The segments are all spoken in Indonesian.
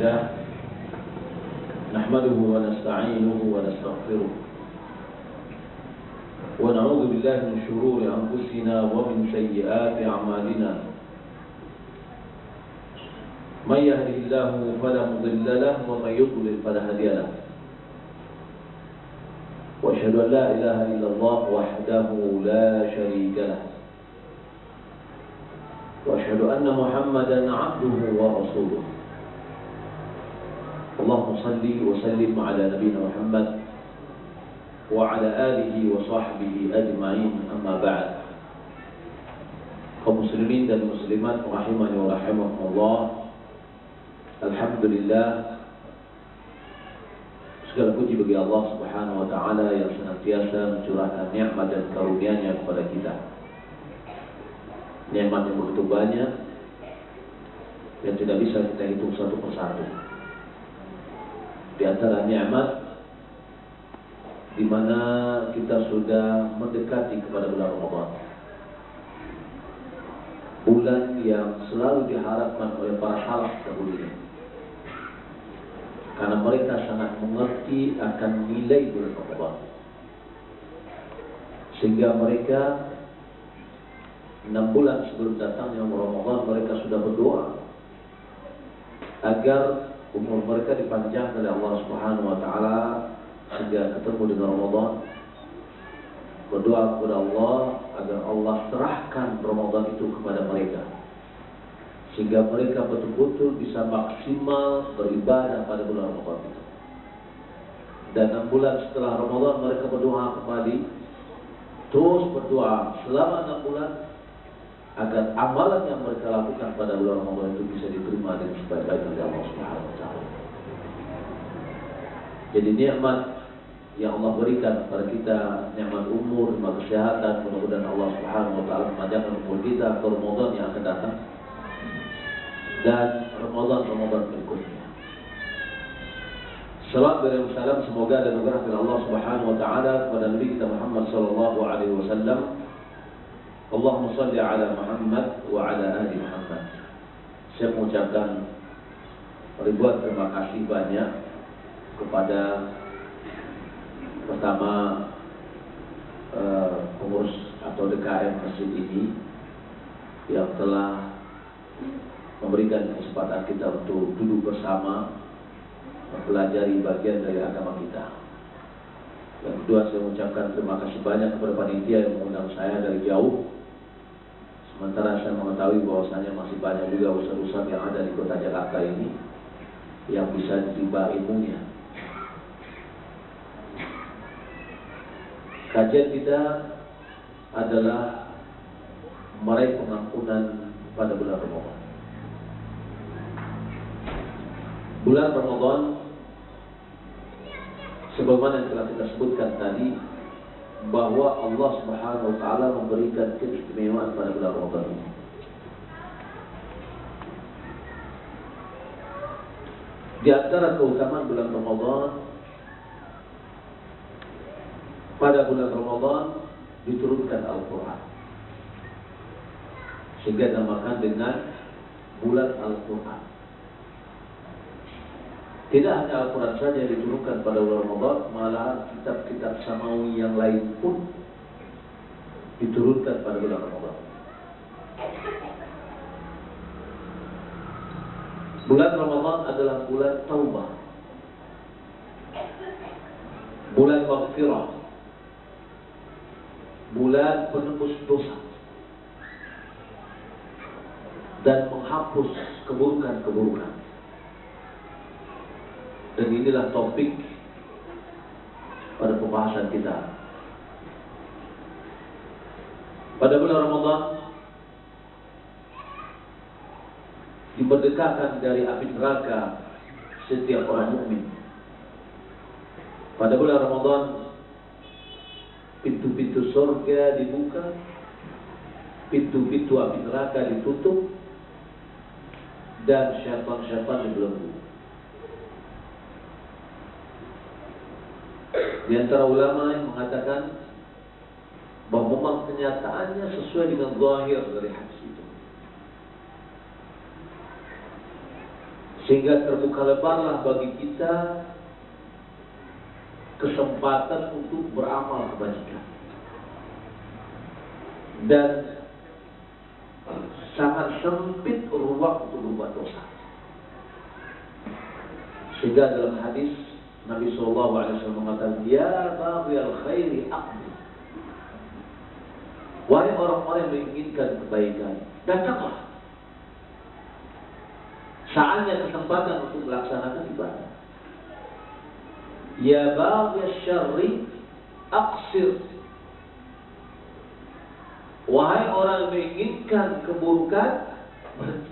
لله نحمده ونستعينه ونستغفره ونعوذ بالله من شرور أنفسنا ومن سيئات أعمالنا من يهده الله فلا مضل له ومن يضلل فلا هادي له وأشهد أن لا إله إلا الله وحده لا شريك له وأشهد أن محمدا عبده ورسوله اللهم صل وسلم على نبينا محمد وعلى آله وصحبه أجمعين أما بعد. Kaum muslimin dan muslimat rahimani wa rahimakumullah. Alhamdulillah, segala puji bagi Allah Subhanahu wa taala yang senantiasa mencurahkan nikmat dan karunia-Nya kepada kita. Nikmat yang begitu banyak yang tidak bisa kita hitung satu persatu. Di antara nikmat di mana kita sudah mendekati kepada bulan Ramadan, bulan yang selalu diharapkan oleh para salaf dahulu, karena mereka sangat mengerti akan nilai bulan Ramadan, sehingga mereka 6 bulan sebelum datangnya Ramadan mereka sudah berdoa agar umur mereka dipanjangkan oleh Allah Subhanahu wa taala sehingga ketemu dengan Ramadan. Berdoa kepada Allah agar Allah serahkan Ramadan itu kepada mereka, sehingga mereka betul-betul bisa maksimal beribadah pada bulan Ramadan itu. Dan 6 bulan setelah Ramadan mereka berdoa kembali, terus berdoa selama 6 bulan agar amalan yang mereka lakukan pada bulan Ramadan itu bisa diterima dengan sebaik-baiknya oleh Allah Subhanahu wa taala. Jadi nikmat yang Allah berikan kepada kita, nikmat umur, nikmat kesehatan, mudah-mudahan Allah Subhanahu wa taala memanjangkan umur kita ke Ramadan yang akan datang dan Ramadan berikutnya. Salawat dan salam semoga dan berkah Allah Subhanahu wa taala kepada Nabi kita Muhammad sallallahu alaihi wasallam. Allahumma salli ala Muhammad wa ala ali Muhammad. Saya mengucapkan ribuan terima kasih banyak kepada pertama pengurus atau DKM masjid ini yang telah memberikan kesempatan kita untuk duduk bersama mempelajari bagian dari agama kita. Yang kedua, saya mengucapkan terima kasih banyak kepada panitia yang mengundang saya dari jauh. Sementara saya mengetahui bahwasanya masih banyak juga ustaz-ustaz yang ada di kota Jakarta ini yang bisa diterima ilmunya. Kajian kita adalah meraih pengampunan pada bulan Ramadan. Bulan Ramadan, sebagaimana yang telah kita sebutkan tadi, bahwa Allah Subhanahu wa taala memberikan keistimewaan pada bulan Ramadan ini. Di antara keutamaan bulan Ramadan, pada bulan Ramadan diturunkan Al-Quran, sehingga dinamakan dengan bulan Al-Quran. Tidak hanya Al-Quran saja yang diturunkan pada bulan Ramadan, malahan kitab-kitab samawi yang lain pun diturunkan pada bulan Ramadan. Bulan Ramadan adalah bulan taubah, bulan maghfirah, bulan penebus dosa dan menghapus keburukan-keburukan. Dan inilah topik pada pembahasan kita. Pada bulan Ramadan dimerdekakan dari api neraka setiap orang mukmin. Pada bulan Ramadan pintu-pintu surga dibuka, pintu-pintu api neraka ditutup, dan syaitan-syaitan dibelenggu. Di antara ulama yang mengatakan bahwa memang kenyataannya sesuai dengan zahir dari hadis itu. Sehingga terbuka lebarlah bagi kita kesempatan untuk beramal kebajikan. Dan sangat sempit ruang untuk berbuat dosa. Sehingga dalam hadis Nabi SAW mengatakan, ya baghiyal khairi aqbil. Wahai orang-orang yang menginginkan kebaikan, datanglah. Saatnya kesempatan untuk melaksanakan ibadah. Ya baghiyal syarri aqsir. Wahai orang yang menginginkan keburukan, berhenti.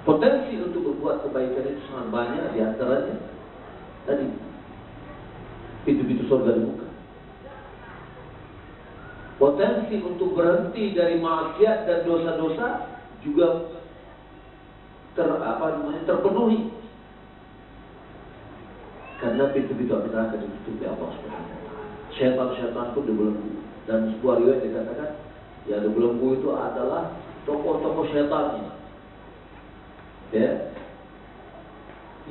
Potensi untuk berbuat kebaikan itu sangat banyak, di antaranya tadi pintu-pintu surga dibuka. Potensi untuk berhenti dari maksiat dan dosa-dosa juga terpenuhi. Karena pintu-pintu neraka ditutupi Allah Subhanahu wa taala. Syaitan-syaitan pun dibelenggu. Dan sebuah riwayat dikatakan, yang dibelenggu itu adalah tokoh-tokoh syaitannya. Ya,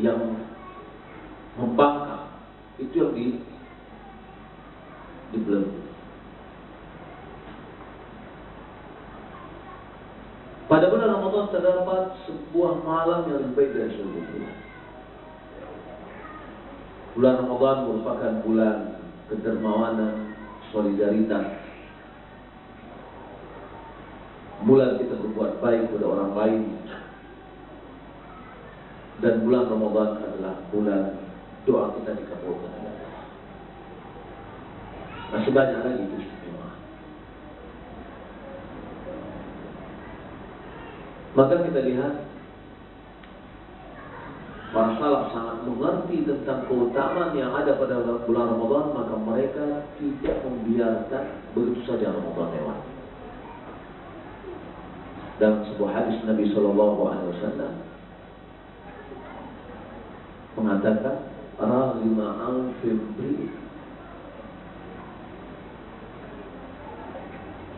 yang membangkang itu yang dibelenggu. Pada bulan Ramadan terdapat sebuah malam yang lebih baik dari seluruh bulan. Bulan Ramadan merupakan bulan kedermawanan, solidaritas. Bulan kita berbuat baik kepada orang lain. Dan bulan Ramadan adalah bulan doa kita dikabulkan oleh Allah. Masih banyak lagi istimewa. Maka kita lihat para salaf sangat mengerti tentang keutamaan yang ada pada bulan Ramadan, maka mereka tidak membiarkan begitu saja Ramadan lewat. Dalam sebuah hadis Nabi SAW mengatakan, "Raghima al-fibri,"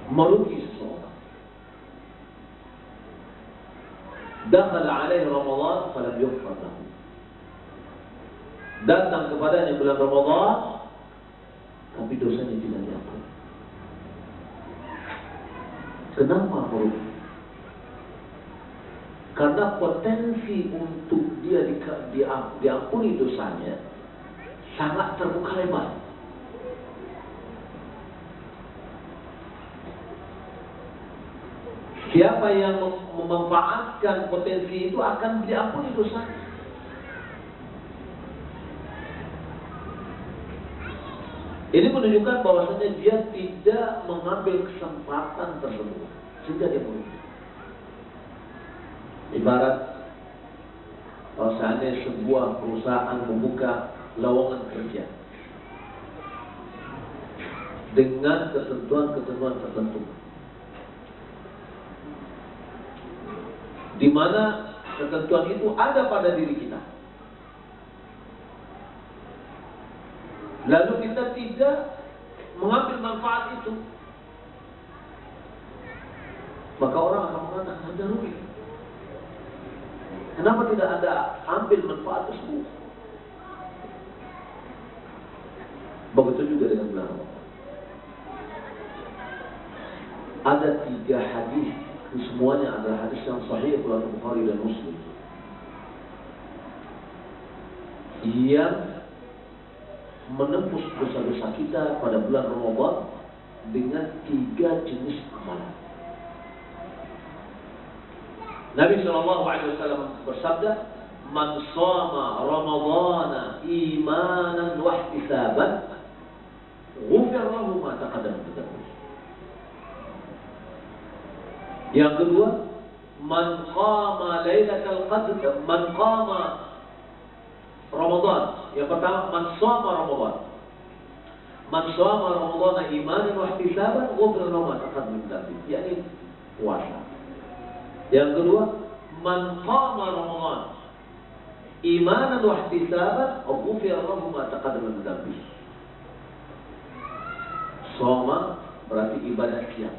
merugi seseorang. Dakhala alaihi Ramadan falam yughfar lahu. Datang kepadanya bulan Ramadan, tapi dosanya tidak diampuni. Kenapa merugi? Karena potensi untuk dia diampuni dosanya sangat terbuka lebar. Siapa yang memanfaatkan potensi itu akan diampuni dosanya. Ini menunjukkan bahwasanya dia tidak mengambil kesempatan tersebut sehingga dia merugi. Ibarat seandainya sebuah perusahaan membuka lowongan kerja dengan ketentuan-ketentuan tertentu, di mana ketentuan itu ada pada diri kita, lalu kita tidak mengambil manfaat itu, maka orang akan mengatakan Anda rugi. Kenapa tidak Anda ambil manfaat tersebut? Begitu juga dengan bulan Ramadan. Ada 3 hadis, semuanya adalah hadis yang sahih riwayat Bukhari dan Muslim, yang menembus dosa-dosa kita pada bulan Ramadan dengan 3 jenis amalan. Nabi SAW bersabda, "Man shoma Ramadhana imanan wa ihtisaban, ghufira lahu ma taqaddama min dhanbihi." Yang kedua, "Man qama lailatal qadr, man qama Ramadan." Yang pertama, man shoma Ramadan. Man shoma Ramadhana imanan wa ihtisaban, ghufira lahu ma taqaddama min dhanbihi. Yakni puasa. Yang kedua, man qama Ramadan imanan wa ihtisaban, ghufira lahu ma taqaddama min dhanbihi. Shoma berarti ibadah siap,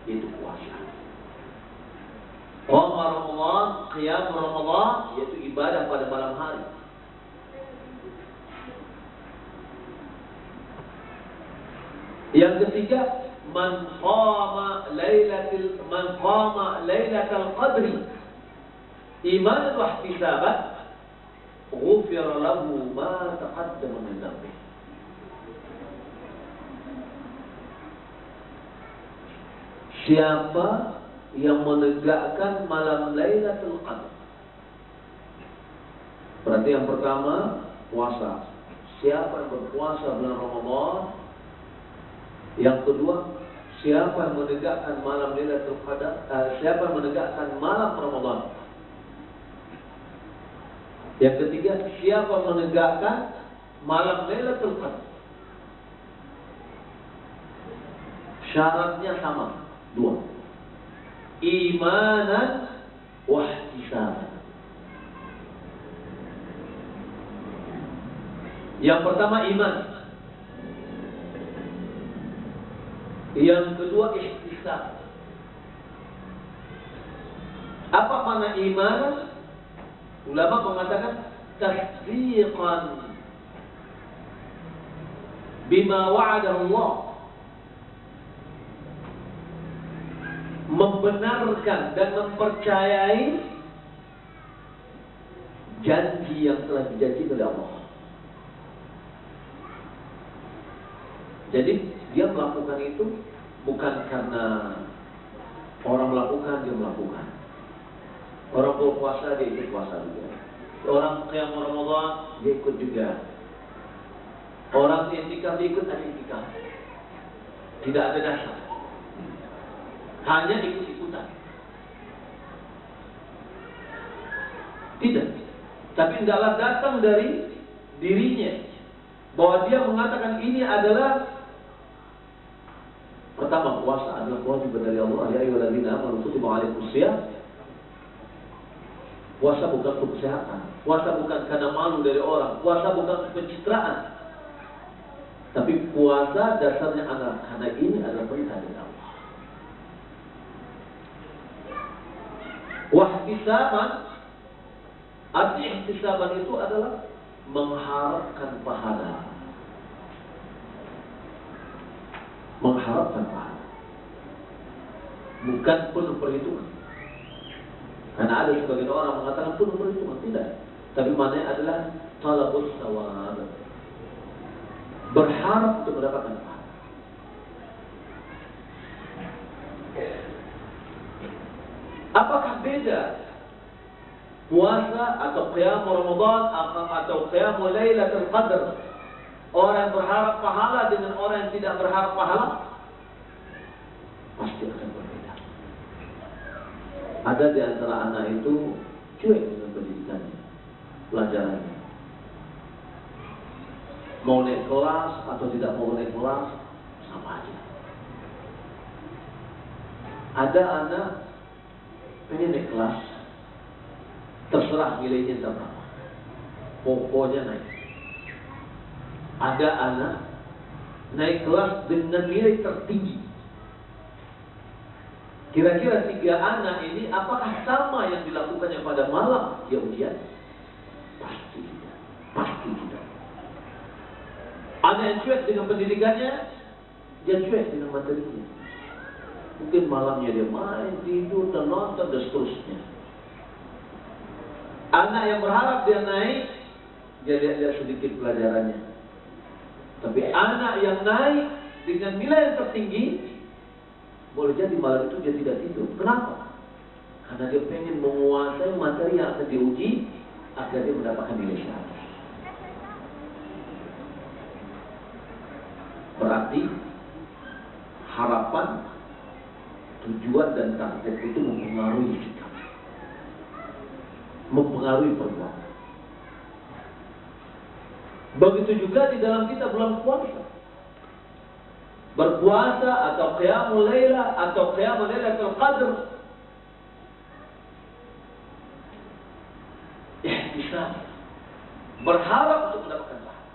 yaitu puasa. Ramadan, qiyam Ramadan, yaitu ibadah pada malam hari. Yang ketiga, man qama lailatul qadri imanan wa ihtisaban ghufira lahu ma taqaddama min dhanbi. Siapa yang menegakkan malam Lailatul Qadar? Berarti yang pertama puasa. Siapa yang berpuasa bulan Ramadan? Yang kedua, siapa yang menegakkan malam Lailatul Qadar? Siapa yang menegakkan malam Ramadan? Yang ketiga, siapa yang menegakkan malam Lailatul Qadar? Syaratnya sama, dua. Imanan wa ihtisaban. Yang pertama iman. Yang kedua ihtisab. Apa makna iman? Ulama mengatakan tasdiqan bima wa'ada Allah. Membenarkan dan mempercayai janji yang telah dijanjikan oleh Allah. Jadi dia melakukan itu bukan karena orang melakukan, dia melakukan. Orang berpuasa, dia ikut puasa juga. Orang qiyam Ramadan, dia ikut juga. Orang i'tikaf, dia ikut ada i'tikaf. Tidak ada dasar. Hanya ikut-ikutan. Tidak. Tapi tidaklah datang dari dirinya. Bahwa dia mengatakan ini adalah pertama, puasa adalah kewajiban dari Allah. Ya ayyuhalladzina amanu kutiba alaikumusiyam. Puasa bukan untuk kesehatan. Puasa bukan karena malu dari orang. Puasa bukan untuk pencitraan. Tapi puasa dasarnya adalah karena ini adalah perintah dari Allah. Wahtisaban, arti ihtisaban itu adalah mengharapkan pahala. Mengharapkan pahala. Bukan penuh perhitungan. Karena ada sebagian orang mengatakan penuh perhitungan. Tidak. Tapi maknanya adalah talabus sawab. Berharap untuk mendapatkan pahala. Apakah beda puasa atau qiyam Ramadan atau qiyam Lailatul Qadar? Orang yang berharap pahala dengan orang yang tidak berharap pahala pasti akan berbeda. Ada di antara anak itu cuek dengan pendidikannya, pelajarannya. Mau naik kelas atau tidak mau naik kelas sama aja. Ada anak pengen naik kelas, terserah nilainya berapa, pokoknya naik. Ada anak naik kelas dengan nilai tertinggi. Kira-kira tiga anak ini apakah sama yang dilakukannya pada malam dia ujian? Pasti tidak. Pasti tidak. Anak yang cuek dengan pendidikannya, dia cuek dengan materinya. Mungkin malamnya dia main, tidur, dan nonton, dan seterusnya. Anak yang berharap dia naik, dia lihat sedikit pelajarannya. Tapi anak yang naik dengan nilai yang tertinggi, boleh jadi malam itu dia tidak tidur. Kenapa? Karena dia pengen menguasai materi yang akan diuji agar dia mendapatkan nilai 100. Berarti harapan, tujuan dan target itu mempengaruhi sikap, mempengaruhi perbuatan. Begitu juga di dalam kita bulan puasa. Berpuasa atau qiyamul lailah atau qiyamul lailatul qadr, ihtisab, berharap untuk mendapatkan pahala.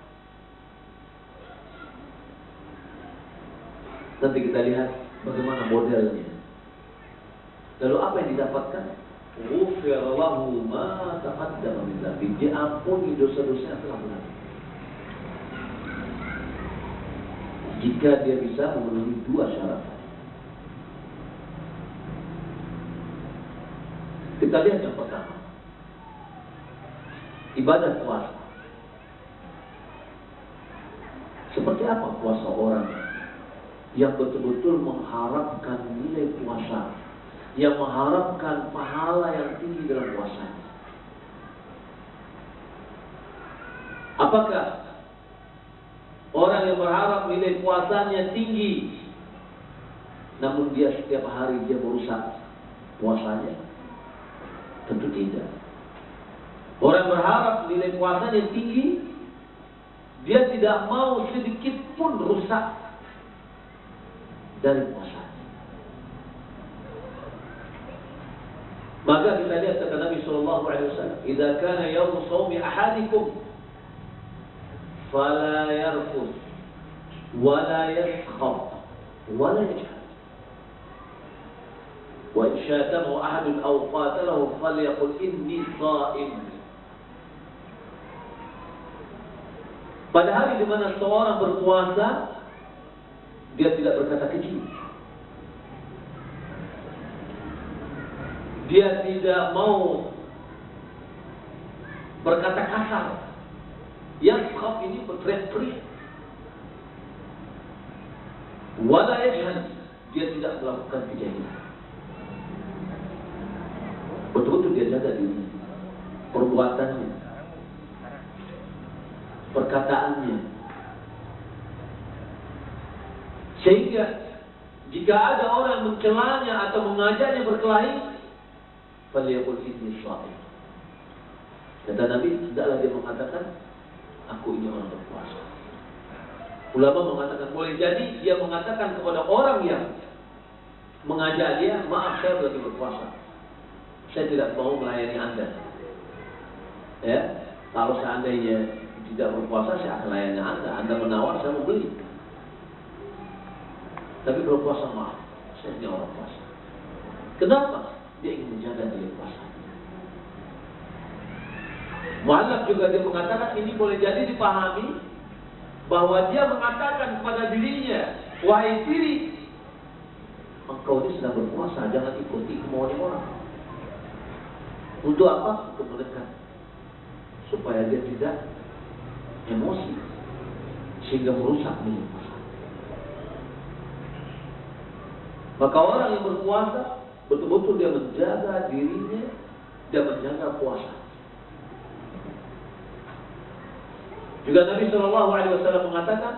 Nanti kita lihat bagaimana modelnya. Lalu apa yang didapatkan? Ghufira lahu ma taqaddama min dhanbi. Diampuni dosa-dosa yang telah berlalu. Jika dia bisa memenuhi dua syarat. Kita lihat yang pertama. Ibadah puasa. Seperti apa puasa orang yang betul-betul mengharapkan nilai puasa, yang mengharapkan pahala yang tinggi dalam puasanya? Apakah orang yang berharap nilai puasanya tinggi, namun dia setiap hari dia merusak puasanya? Tentu tidak. Orang berharap nilai puasanya tinggi, dia tidak mau sedikit pun rusak dari puasanya. Maka kita lihat kata Nabi sallallahu alaihi wasallam, "Idza kana yaum shaumi ahadikum fala yarfus wa la yaskhab wa la yajhal. Wa in syatamahu ahadun aw qatalahu falyaqul inni sha'im." Pada hari di mana seorang berpuasa, dia tidak berkata keji. Dia tidak mau berkata kasar. Yang khaf ini berteriak-teriak. Wala yajhal, dia tidak melakukan kejahilan. Betul-betul dia jaga diri, perbuatannya, perkataannya. Sehingga jika ada orang mencelanya atau mengajaknya berkelahi, falyaqul inni sha'im. Kata Nabi, tidaklah dia mengatakan aku ini orang berpuasa. Ulama mengatakan boleh jadi dia mengatakan kepada orang yang mengajak dia, maaf saya lagi berpuasa, saya tidak mau melayani Anda. Ya, kalau seandainya tidak berpuasa saya akan layani Anda. Anda menawar, saya mau beli. Tapi berpuasa, maaf, saya ini orang puasa. Kenapa? Dia ingin menjaga diri puasa. Mu'allaf juga dia mengatakan ini boleh jadi dipahami bahwa dia mengatakan kepada dirinya, wahai diri, engkau ini sedang berpuasa, jangan ikuti kemauan orang. Untuk apa? Untuk mendekat, supaya dia tidak emosi sehingga merusak nilai puasa. Maka orang yang berpuasa betul-betul dia menjaga dirinya dan menjaga puasa. Juga Nabi sallallahu alaihi wasallam mengatakan,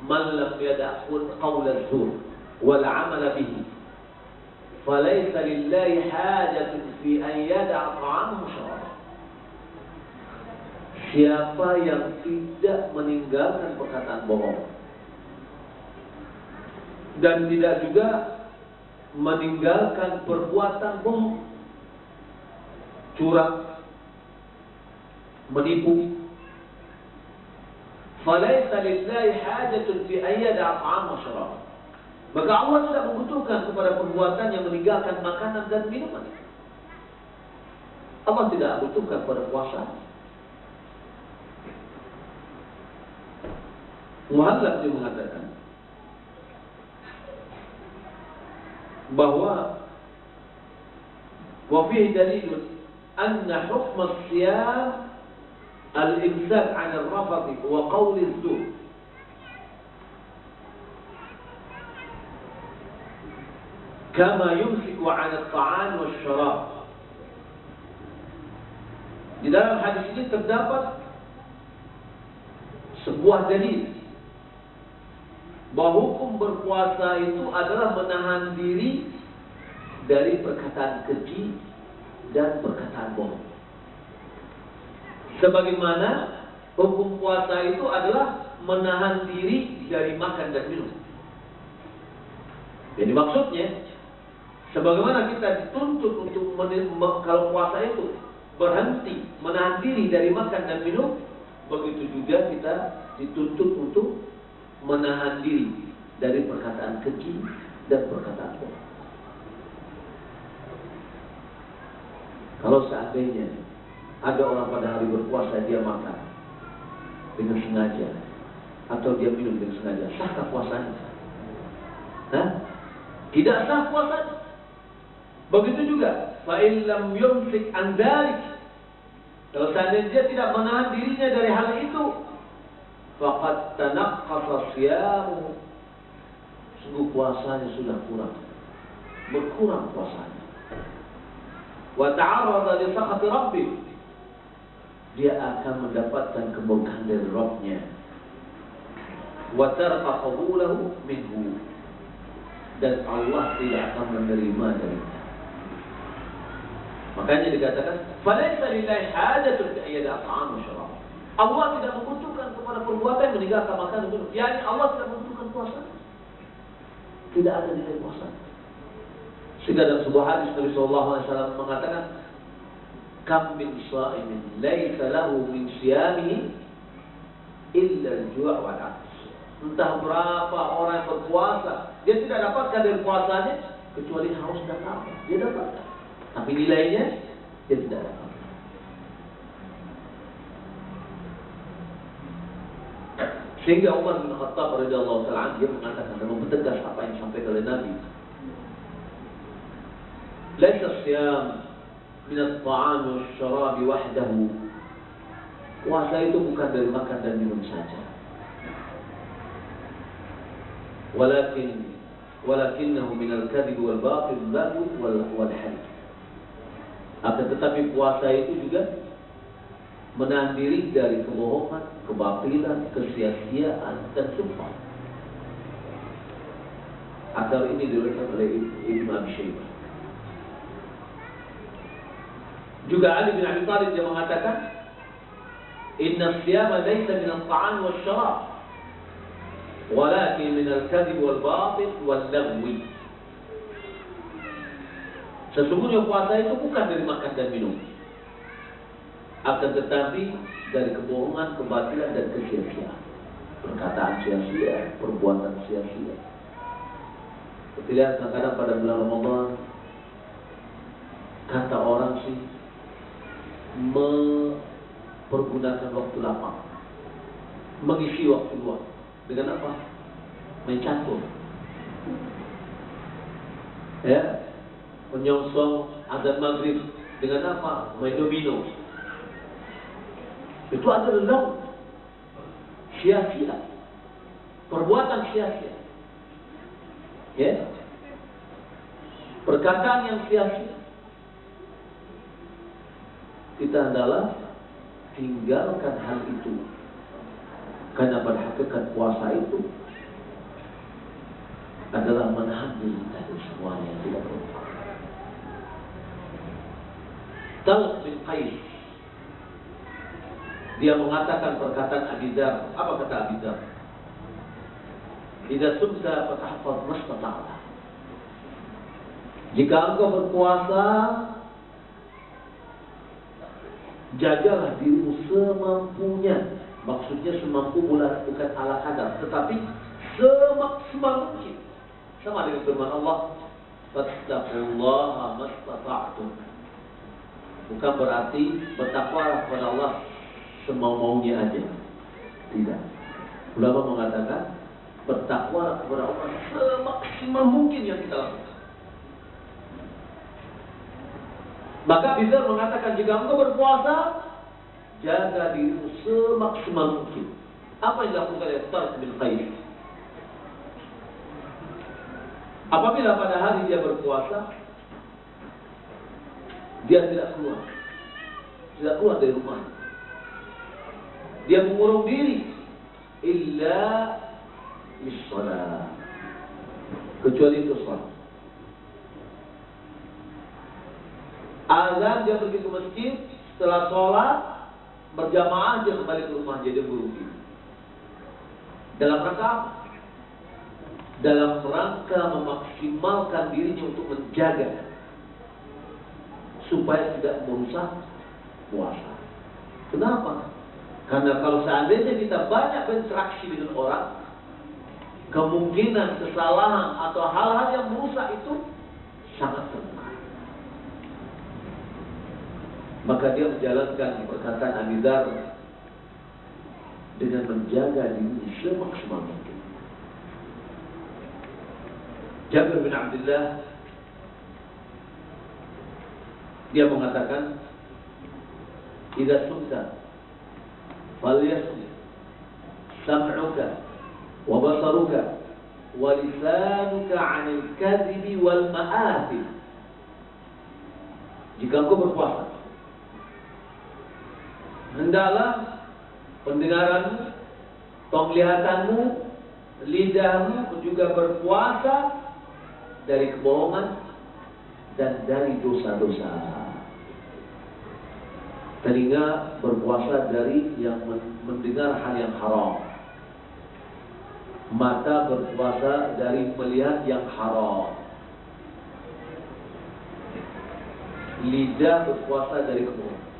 "Man lam yada'ul qaula az-zur wal 'amala bihi, falaysa lillahi hajatun fi an yada'a ta'amahu syarab." Siapa yang tidak meninggalkan perkataan bohong dan tidak juga meninggalkan perbuatan bohong, curang, menipu, falaysa lillahi hajatun fi an yada'a ta'amahu wa syarab. Maka Allah tidak membutuhkan kepada perbuatan yang meninggalkan makanan dan minuman. Allah tidak membutuhkan pada puasa. Mu'allaf dia mengatakan bahwa wa fihi dalilun anna hukm as-siyam al-imsak 'an ar-rafath wa qawl az-zur. Kama yumsiku 'an at-ta'am wash-sharab. Di dalam hadis ini terdapat sebuah dalil bahwa hukum berpuasa itu adalah menahan diri dari perkataan keji dan perkataan bohong. Sebagaimana hukum puasa itu adalah menahan diri dari makan dan minum. Jadi maksudnya, sebagaimana kita dituntut untuk kalau puasa itu berhenti, menahan diri dari makan dan minum, begitu juga kita dituntut untuk menahan diri dari perkataan keji dan perkataan bohong. Kalau seandainya ada orang pada hari berpuasa dia makan dengan sengaja atau dia minum dengan sengaja, sahkah puasanya? Hah? Tidak sah puasanya. Begitu juga, fa in lam yumsik an dzalik, kalau seandainya dia tidak menahan dirinya dari hal itu, faqad tanaqqasa siyamu, sungguh puasanya sudah kurang, berkurang puasanya. Wa ta'arrada li sakhati rabbih, dia akan mendapatkan kemurkaan dari Rabb-Nya. Wa tarqa qabulahu minhu, dan Allah tidak akan menerima darinya. Makanya dikatakan, "Falaysa lillahi hajatun fi ayyada ta'am wa syarab." Allah tidak membutuhkan kepada perbuatan meninggalkan makan dan minum. Yani Allah tidak membutuhkan puasa. Tidak ada nilai puasa. Sehingga dalam sebuah hadis Nabi sallallahu alaihi wasallam mengatakan, "Kam min sha'imin laisa lahu min siyamihi illa al-ju' wal 'atash." Entah berapa orang yang berpuasa, dia tidak dapatkan dari puasanya kecuali haus dan lapar. Dia dapatkan, tapi nilainya dia tidak dapat. Sehingga Umar bin Khattab radhiyallahu ta'ala dia mengatakan dan mempertegas apa yang disampaikan oleh Nabi. Laisa siyam min at-ta'am wash-sharab wahdahu. Puasa itu bukan dari makan dan minum saja. Walakinnahu min al-kadhib wal batil wal half. Akan tetapi puasa itu juga menahan diri dari kebohongan, kebatilan, kesia-siaan dan sumpah. Akal ini diriwayatkan oleh Ibnu Abi Syaibah. Juga Ali bin Abi Thalib dia mengatakan, "Inna siyama laysa min at-ta'am wash-sharab, walakin min al-kadhib wal batil wal lagwi." Sesungguhnya puasa itu bukan dari makan dan minum, akan tetapi dari kebohongan, kebatilan dan kesia-siaan. Perkataan sia-sia, perbuatan sia-sia. Seperti lihat kadang-kadang pada bulan Ramadan, kata orang sih mempergunakan waktu lapang, mengisi waktu luang dengan apa? Main catur, ya, menyongsong azan maghrib dengan apa? Main domino. Itu adalah sia-sia, perbuatan sia-sia, ya, perkataan yang sia-sia. Kita adalah tinggalkan hal itu, karena pada hakikat puasa itu adalah menahan diri dari semuanya yang tidak perlu. Talq bin Qais dia mengatakan perkataan Abi Dzar. Apa kata Abi Dzar? "Idza sumta fatahfaz mastata'ta." Jika engkau berpuasa, jagalah dirimu semampunya. Maksudnya semampu bukan ala kadar, tetapi semaksimal mungkin. Sama dengan firman Allah, "Fattaqullaha mastata'tum." Bukan berarti bertakwalah kepada Allah semau-maunya aja. Tidak. Ulama mengatakan bertakwa kepada Allah semaksimal mungkin yang kita lakukan. Maka Bizar mengatakan jika engkau berpuasa, jaga dirimu semaksimal mungkin. Apa yang dilakukan oleh Talq bin Qais? Apabila pada hari dia berpuasa, dia tidak keluar dari rumah. Dia mengurung diri illa lis-shalah, kecuali itu salat. Azan dia pergi ke masjid, setelah sholat berjamaah dia kembali ke rumah, dia mengurung diri. Dalam rangka apa? Dalam rangka memaksimalkan dirinya untuk menjaga supaya tidak merusak puasa. Kenapa? Karena kalau seandainya kita banyak berinteraksi dengan orang, kemungkinan kesalahan atau hal-hal yang merusak itu sangat terbuka. Maka dia menjalankan perkataan Abi Dzar dengan menjaga diri semaksimal mungkin. Jabir bin Abdullah dia mengatakan, "Idza sumta falyasum sam'uka wa basaruka wa lisanuka 'anil kadhibi wal ma'athim." Jika engkau berpuasa, hendaklah pendengaranmu, penglihatanmu, lidahmu juga berpuasa dari kebohongan dan dari dosa-dosa. Telinga berpuasa dari yang mendengar hal yang haram. Mata berpuasa dari melihat yang haram. Lidah berpuasa dari kebohongan.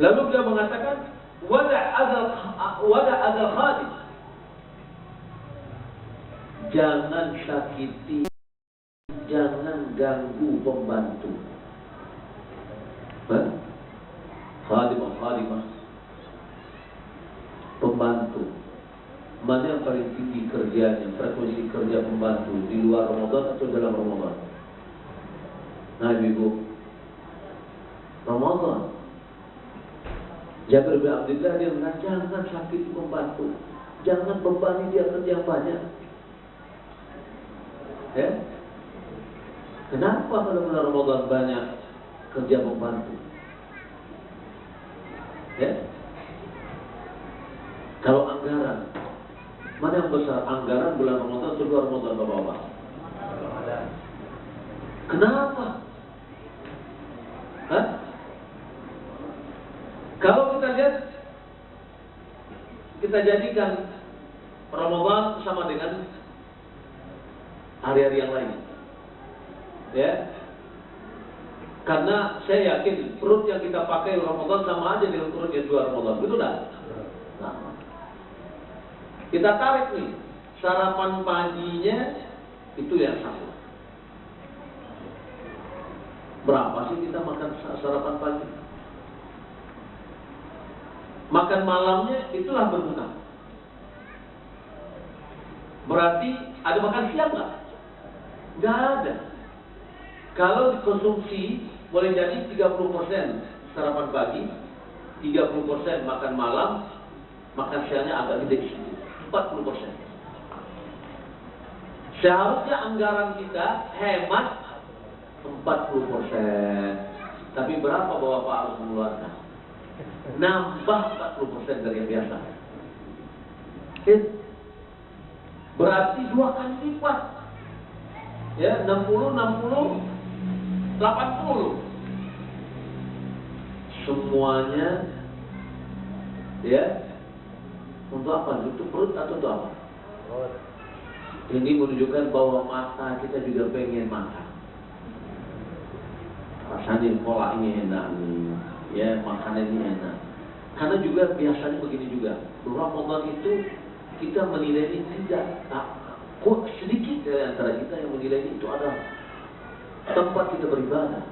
Lalu beliau mengatakan, wada adal khadim. Jangan sakiti, jangan ganggu pembantu. Khadimah, pembantu. Mana yang paling tinggi kerjanya, frekuensi kerja pembantu, di luar Ramadan atau dalam Ramadan? Nah ibu, Ramadan. Jabir bin Abdullah dia mengatakan, jangan sakiti pembantu, jangan bebani dia kerja yang banyak. Ya? Kenapa kalau bulan Ramadan banyak kerja pembantu? Ya? Kalau anggaran, mana yang besar, anggaran bulan Ramadan atau luar Ramadan, Bapak-bapak? Kenapa? Hah? Kalau kita lihat, kita jadikan Ramadan sama dengan hari-hari yang lain, ya. Karena saya yakin perut yang kita pakai Ramadan sama aja dengan perut yang luar Ramadan, betul tak? Nah, kita tarik nih, sarapan paginya itu yang sama. Berapa sih kita makan sarapan pagi? Makan malamnya itulah berbuka. Berarti ada makan siang nggak? Nggak ada. Kalau dikonsumsi boleh jadi 30% sarapan pagi, 30% makan malam, makan siangnya agak gede sedikit, 40%. Seharusnya anggaran kita hemat 40%. Tapi berapa Bapak harus mengeluarkan? Nambah 40% dari yang biasa. Berarti 2 kali lipat. Ya, 60, 80. Semuanya ya untuk apa? Untuk perut atau untuk apa? Ini menunjukkan bahwa mata kita juga pengen makan. Rasanya pola ini enak nih. Ya, makanan ini enak. Karena juga biasanya begini juga. Ramadan itu kita menilai ini tidak, kok sedikit dari antara kita yang menilai itu adalah tempat kita beribadah.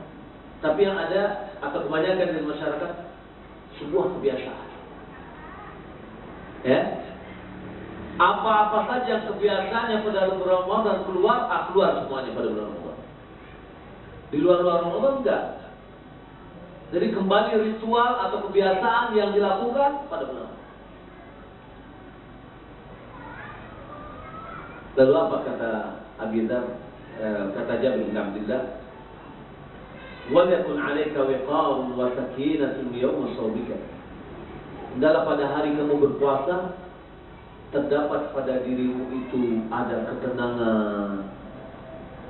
Tapi yang ada atau kebanyakan di masyarakat sebuah kebiasaan. Ya, apa-apa saja kebiasaannya pada bulan Ramadan keluar semuanya pada bulan Ramadan. Di luar Ramadan enggak. Jadi kembali ritual atau kebiasaan yang dilakukan pada bulan. Lalu apa kata Abi Dzar, kata Jabir bin Abdullah, "Wa yakun 'alaika wiqarun wa sakinatun yawma shawmika." Hendaklah pada hari kamu berpuasa terdapat pada dirimu itu ada ketenangan,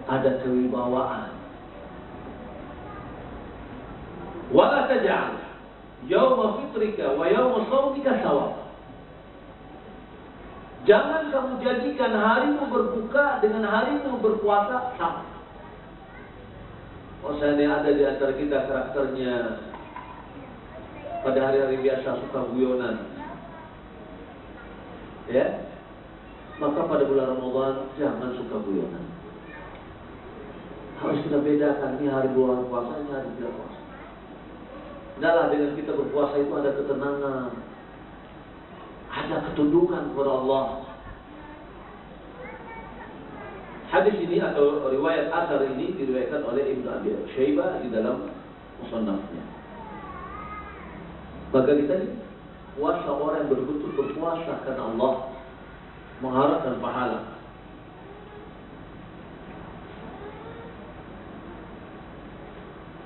ada kewibawaan. Wala taj'al yawma fitrika wa yawma shawmika sawa. Jangan kamu jadikan harimu berbuka dengan harimu berpuasa sama. Oh, seandainya ada di antara kita karakternya pada hari-hari biasa suka guyonan, ya, maka pada bulan Ramadan jangan suka guyonan. Harus kita bedakan, ini hari bulan puasa, ini hari tidak puasa. Adalah dengan kita berpuasa itu ada ketenangan, ada ketundukan kepada Allah. Hadis ini atau riwayat asar ini diriwayatkan oleh Ibnu Abi Syaibah di dalam musannafnya. Maka kita puasa orang yang betul-betul berpuasa karena Allah, mengharapkan pahala.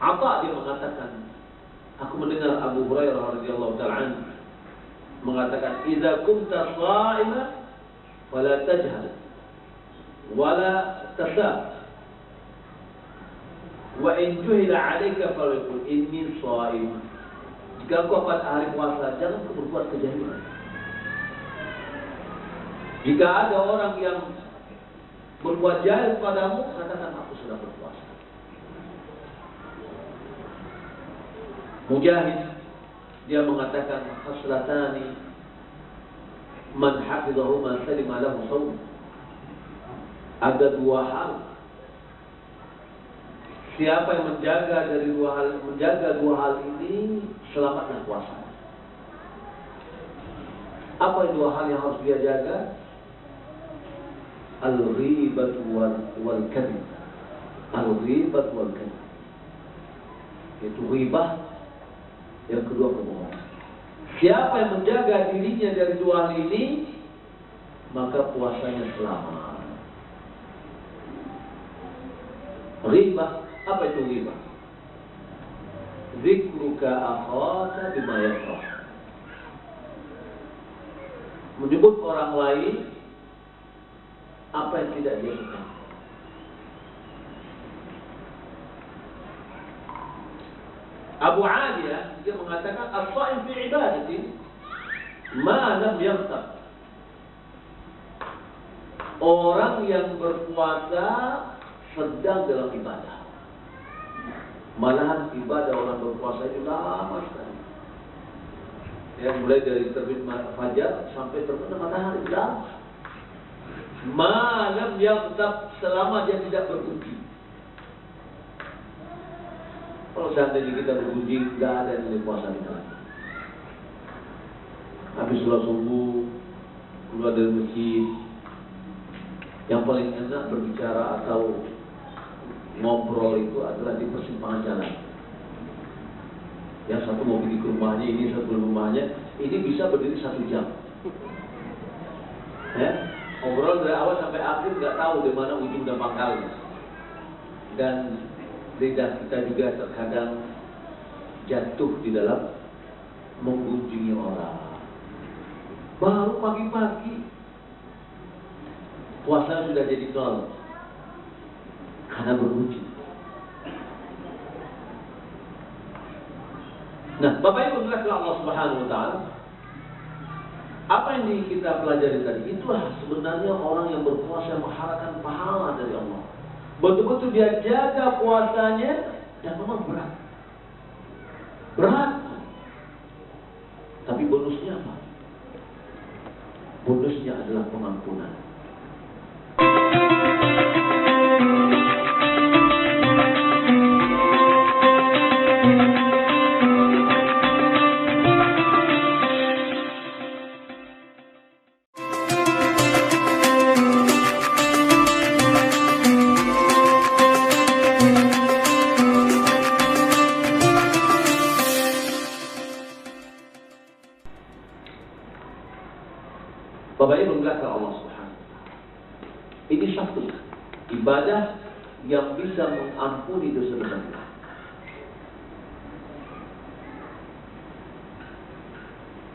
Apa dia mengatakan? Aku mendengar Abu Hurairah radhiyallahu ta'ala anhu mengatakan, "Idza kunta sha'iman fala tajhal wala tasab wa in juhila 'alaika faqul inni sha'im." Jika kau pada hari puasa, jangan berbuat kejahilan. Jika ada orang yang berbuat jahil padamu, katakan aku sudah berpuasa. Mujahid dia mengatakan, khaslatani man hafizahuma salima lahu shaum. Ada dua hal, siapa yang menjaga dua hal ini, selamatlah puasa. Apa dua hal yang harus dia jaga? Al-ghibatu wal kadhib. Al-ghibatu wal kadhib, itu ghibah, yang kedua kebohongan. Siapa yang menjaga dirinya dari dua hal ini, maka puasanya selamat. Ghibah, apa itu ghibah? Dzikruka akhaka bima yakrah. Menyebut orang lain apa yang tidak dia suka. Abu Aliyah dia mengatakan, as-shaim fi ibadati ma lam yaghtab. Orang yang berpuasa sedang dalam ibadah. Malahan ibadah orang berpuasa itu lama sekali. Ya, mulai dari terbit fajar sampai terbenam matahari lama. Malam yang tetap selama dia tidak berkunci. Kalau seandainya kita berkunci, tidak ada yang boleh puasa kita lagi. Habis sholat subuh, keluar dari masjid, yang paling enak berbicara atau ngobrol itu adalah di persimpangan jalan. Yang satu mau pergi ke rumahnya, ini satu ke rumahnya, ini bisa berdiri 1 jam. Ya, ngobrol dari awal sampai akhir nggak tahu di mana ujung dan pangkalnya. Dan lidah kita juga terkadang jatuh di dalam mengunjungi orang. Baru pagi-pagi puasa sudah jadi nol karena berkunjung. Nah, Bapak Ibu dirahmati Allah Subhanahu wa taala, apa yang kita pelajari tadi, itulah sebenarnya orang yang berpuasa mengharapkan pahala dari Allah. Betul-betul dia jaga puasanya, dan memang berat. Berat. Tapi bonusnya apa? Bonusnya adalah pengampunan. Bapak Ibu belakang Allah Subhanahu. Ini satu ibadah yang bisa mengampuni dosa-dosa kita.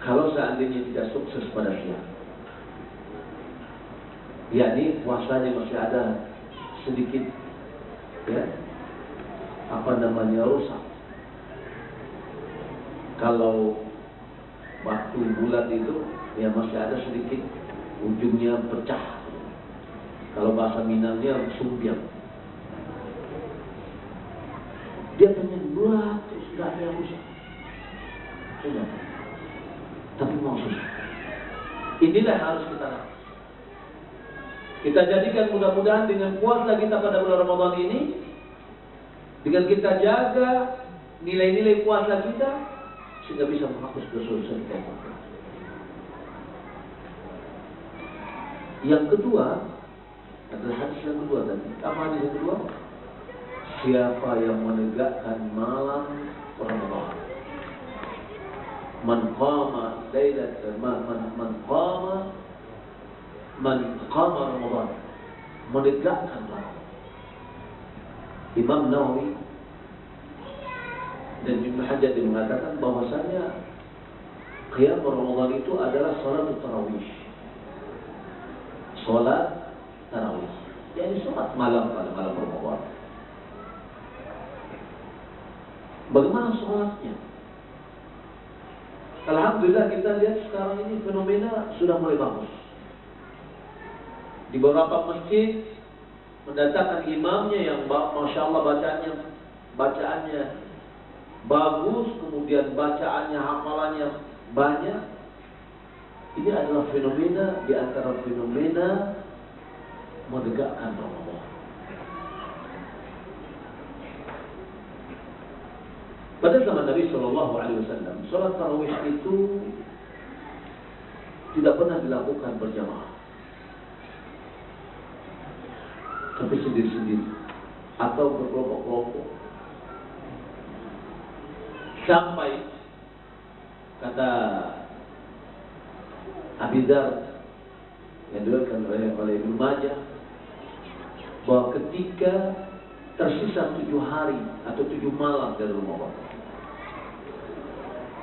Kalau seandainya tidak sukses pada siang, yakni puasanya masih ada sedikit, ya, rusak. Kalau waktu bulat itu, ya masih ada sedikit ujungnya pecah. Kalau bahasa Minangnya sumpiang. Dia pengen buat terus tidak ada yang rusak. Sudah. Tapi mau susah. Inilah yang harus kita lakukan. Kita jadikan mudah-mudahan dengan puasa kita pada bulan Ramadan ini Dengan kita jaga nilai-nilai puasa kita, sehingga bisa menghapus dosa-dosa kita. Yang kedua adalah hadis yang kedua tadi. Apa hadis yang kedua? Siapa yang menegakkan malam Ramadan, man qama Ramadan, menegakkan malam. Imam Nawawi dan Ibnu Hajar mengatakan bahwasanya qiyam Ramadan itu adalah salat tarawih. Salat tarawih, yakni salat malam pada malam Ramadan. Bagaimana salatnya? Alhamdulillah kita lihat sekarang ini fenomena sudah mulai bagus. Di beberapa masjid mendatangkan imamnya yang masya Allah bacaannya bagus, kemudian bacaannya hafalannya banyak. Ini adalah fenomena di antara fenomena menegakkan Ramadan. Pada zaman Nabi Shallallahu Alaihi Wasallam, sholat tarawih itu tidak pernah dilakukan berjamaah, tapi sendiri-sendiri atau berkelompok-kelompok. Sampai kata Abi Dzar yang diriwayatkan oleh Ibnu Majah bahwa ketika tersisa 7 hari atau 7 malam dari Ramadan,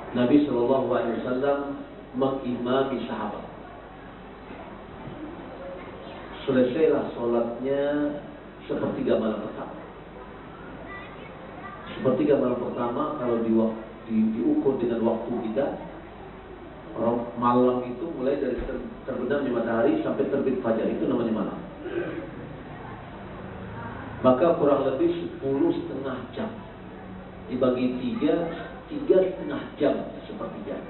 Nabi Shallallahu Alaihi Wasallam mengimami sahabat. Selesailah sholatnya sepertiga malam pertama. Sepertiga malam pertama kalau diukur dengan waktu kita, malam itu mulai dari terbenamnya matahari sampai terbit fajar, itu namanya malam. Maka kurang lebih 10,5 jam dibagi 3,5 jam sepertiga.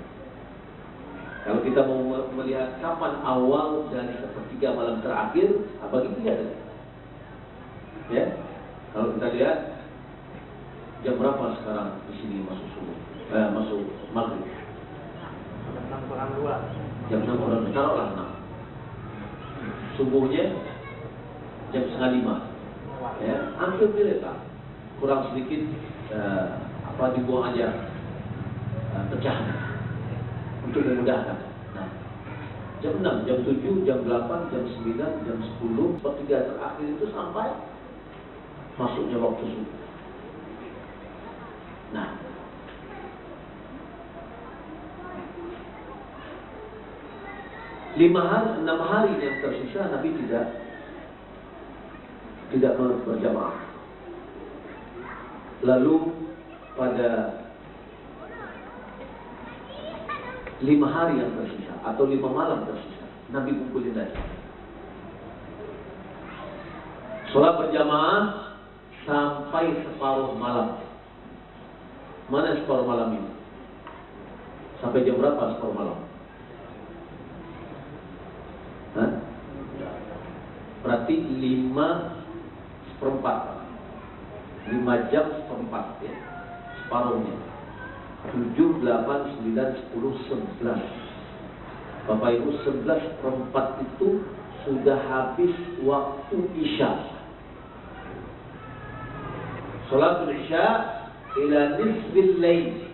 Kalau kita mau melihat kapan awal dari sepertiga malam terakhir, bagi 3 tadi. Ya, kalau kita lihat jam berapa sekarang di sini masuk subuh, masuk maghrib. Jam 6:02. Taruhlah 6. Subuhnya jam 4:30. Ya, hampir mirip lah. Kurang sedikit dibuang aja pecahan untuk memudahkan. Nah, jam 6, jam 7, jam 8, jam 9, jam 10, sepertiga terakhir itu sampai masuknya waktu subuh. Nah, enam hari yang tersisa Nabi tidak berjamaah. Lalu pada 5 hari yang tersisa atau 5 malam tersisa, Nabi kumpulin lagi. Sholat berjamaah sampai separuh malam. Mana separuh malam ini? Sampai jam berapa separuh malam? Hah? Berarti 5/4. 5 jam seperempat ya, separuhnya. 7, 8, 9, 10, 11. Bapak Ibu, 11/4 itu sudah habis waktu Isya. Sholatul Isya ila nisfil lail.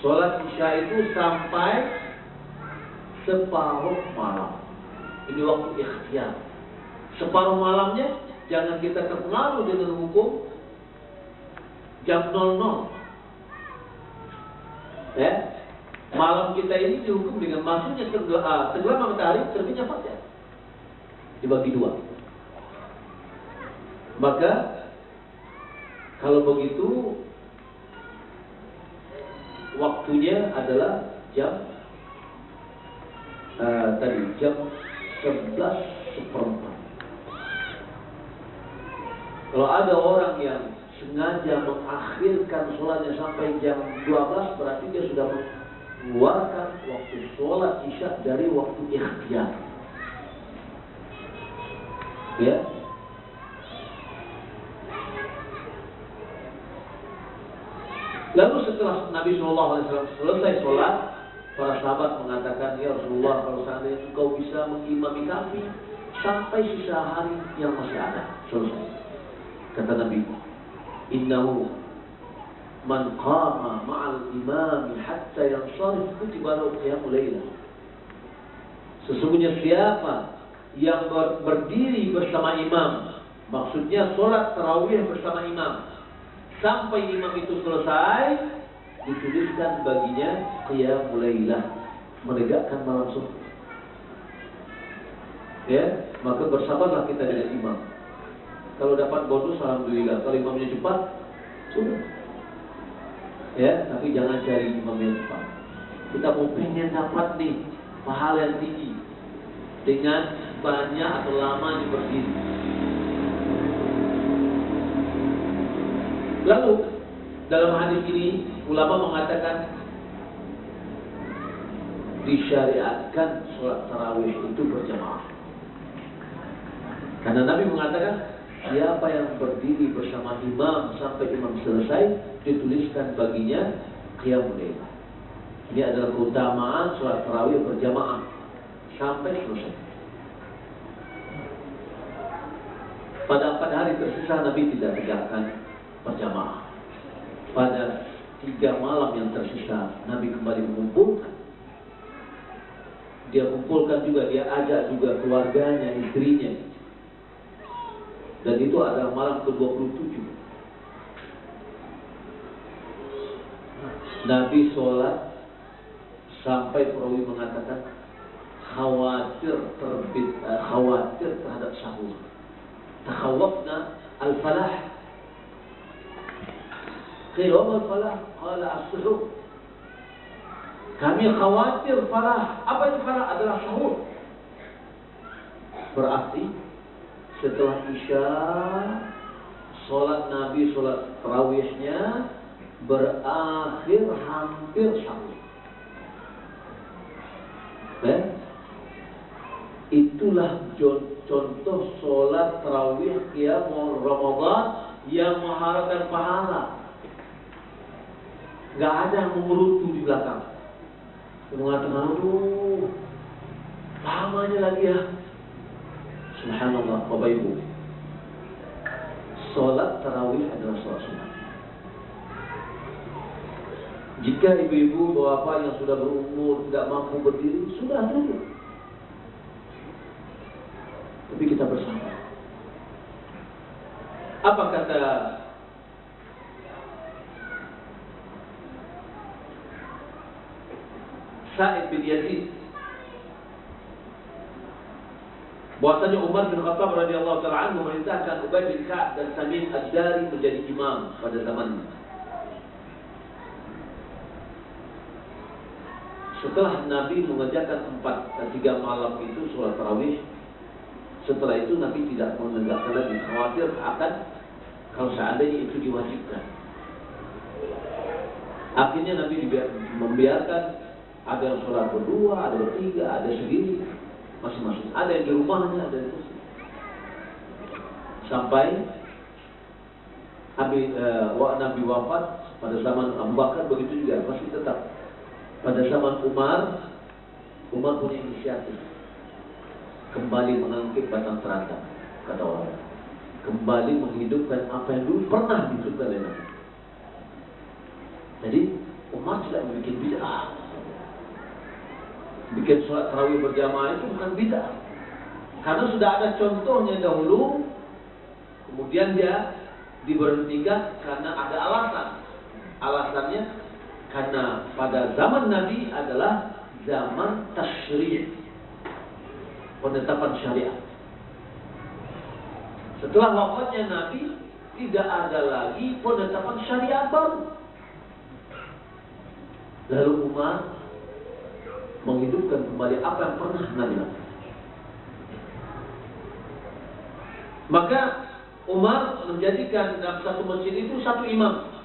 Sholat Isya itu sampai separuh malam. Ini waktu ikhtiar. Separuh malamnya jangan kita terpengaruh dengan hukum jam 00. Ya, malam kita ini dihukum dengan masuknya tenggelam matahari, terbitnya fajar. Dibagi 2. Maka kalau begitu waktunya adalah jam jam 11/4. Kalau ada orang yang sengaja mengakhirkan sholatnya sampai jam 12, berarti dia sudah mengeluarkan waktu sholat Isya dari waktu ikhtiar. Ya. Lalu setelah Nabi SAW selesai sholat, para sahabat mengatakan, ya Rasulullah, kalau seandainya engkau bisa mengimami kami sampai sisa hari yang masih ada, selesai. Kata Nabi, innahu man qama ma'al imami hatta yansarif kutiba lahu qiyamul lailah. Sesungguhnya siapa yang berdiri bersama imam, maksudnya sholat tarawih bersama imam, sampai imam itu selesai, dituliskan baginya qiyamul lailah, menegakkan malam suntuk. Ya, maka bersabarlah kita dengan imam. Kalau dapat bonus alhamdulillah, kalau imamnya cepat, sudah. Ya, tapi jangan cari imam yang cepat. Kita mau pengen dapat nih pahala yang tinggi dengan banyak atau lama berdiri. Lalu dalam hadis ini ulama mengatakan disyariatkan sholat tarawih itu berjamaah. Karena Nabi mengatakan siapa yang berdiri bersama imam sampai imam selesai, dituliskan baginya qiyamul lailah. Ini adalah keutamaan sholat tarawih berjamaah sampai selesai. Pada 4 hari tersisa Nabi tidak tegakkan berjamaah. Pada 3 malam yang tersisa Nabi kembali mengumpulkan. Dia kumpulkan juga, dia ajak juga keluarganya, istrinya. Dan itu adalah malam ke-27. Nabi sholat sampai perawi mengatakan khawatir terhadap sahur. Takhawafna al-falah. Qila wa al-falah? Qala as-suhur. Kami khawatir falah. Apa itu falah? Adalah sahur. Berarti setelah Isya, sholat Nabi, sholat tarawihnya berakhir hampir sahur. Itulah contoh sholat tarawih qiyamul Ramadan yang mengharapkan pahala. Gak ada yang mengerutu di belakang. Yang mengatakan, aduh, lamanya lagi ya. Subhanallah, Bapak Ibu. Sholat tarawih adalah sholat sunnah. Jika ibu-ibu, bapak yang sudah berumur tidak mampu berdiri, sudah duduk. Tapi kita bersama. Apa kata Sa'id bin Yazid? Bahwasanya Umar bin Khattab radhiyallahu ta'ala anhu memerintahkan Ubay bin Ka'ab dan Tamim ad-Dari menjadi imam pada zamannya. Setelah Nabi mengerjakan 3 malam itu sholat tarawih, setelah itu Nabi tidak menegakkan lagi, khawatir akan kalau seandainya itu diwajibkan. Akhirnya Nabi membiarkan ada yang sholat berdua, ada bertiga, ada sendiri, masing-masing. Ada yang di rumahnya, ada yang di masjid. Sampai Nabi wafat pada zaman Abu Bakar, begitu juga masih tetap. Pada zaman Umar punya inisiatif kembali mengangkat batang terata, kata orang, kembali menghidupkan apa yang dulu pernah dihidupkan oleh Nabi. Jadi Umar tidak membuat bid'ah. Bikin sholat tarawih berjamaah itu bukan bid'ah, karena sudah ada contohnya dahulu. Kemudian dia diberhentikan karena ada alasan. Alasannya karena pada zaman Nabi adalah zaman tasyri', penetapan syariat. Setelah wafatnya Nabi, tidak ada lagi penetapan syariat baru. Lalu Umar menghidupkan kembali apa yang pernah Nabi lakukan. Maka Umar menjadikan dalam satu masjid itu satu imam.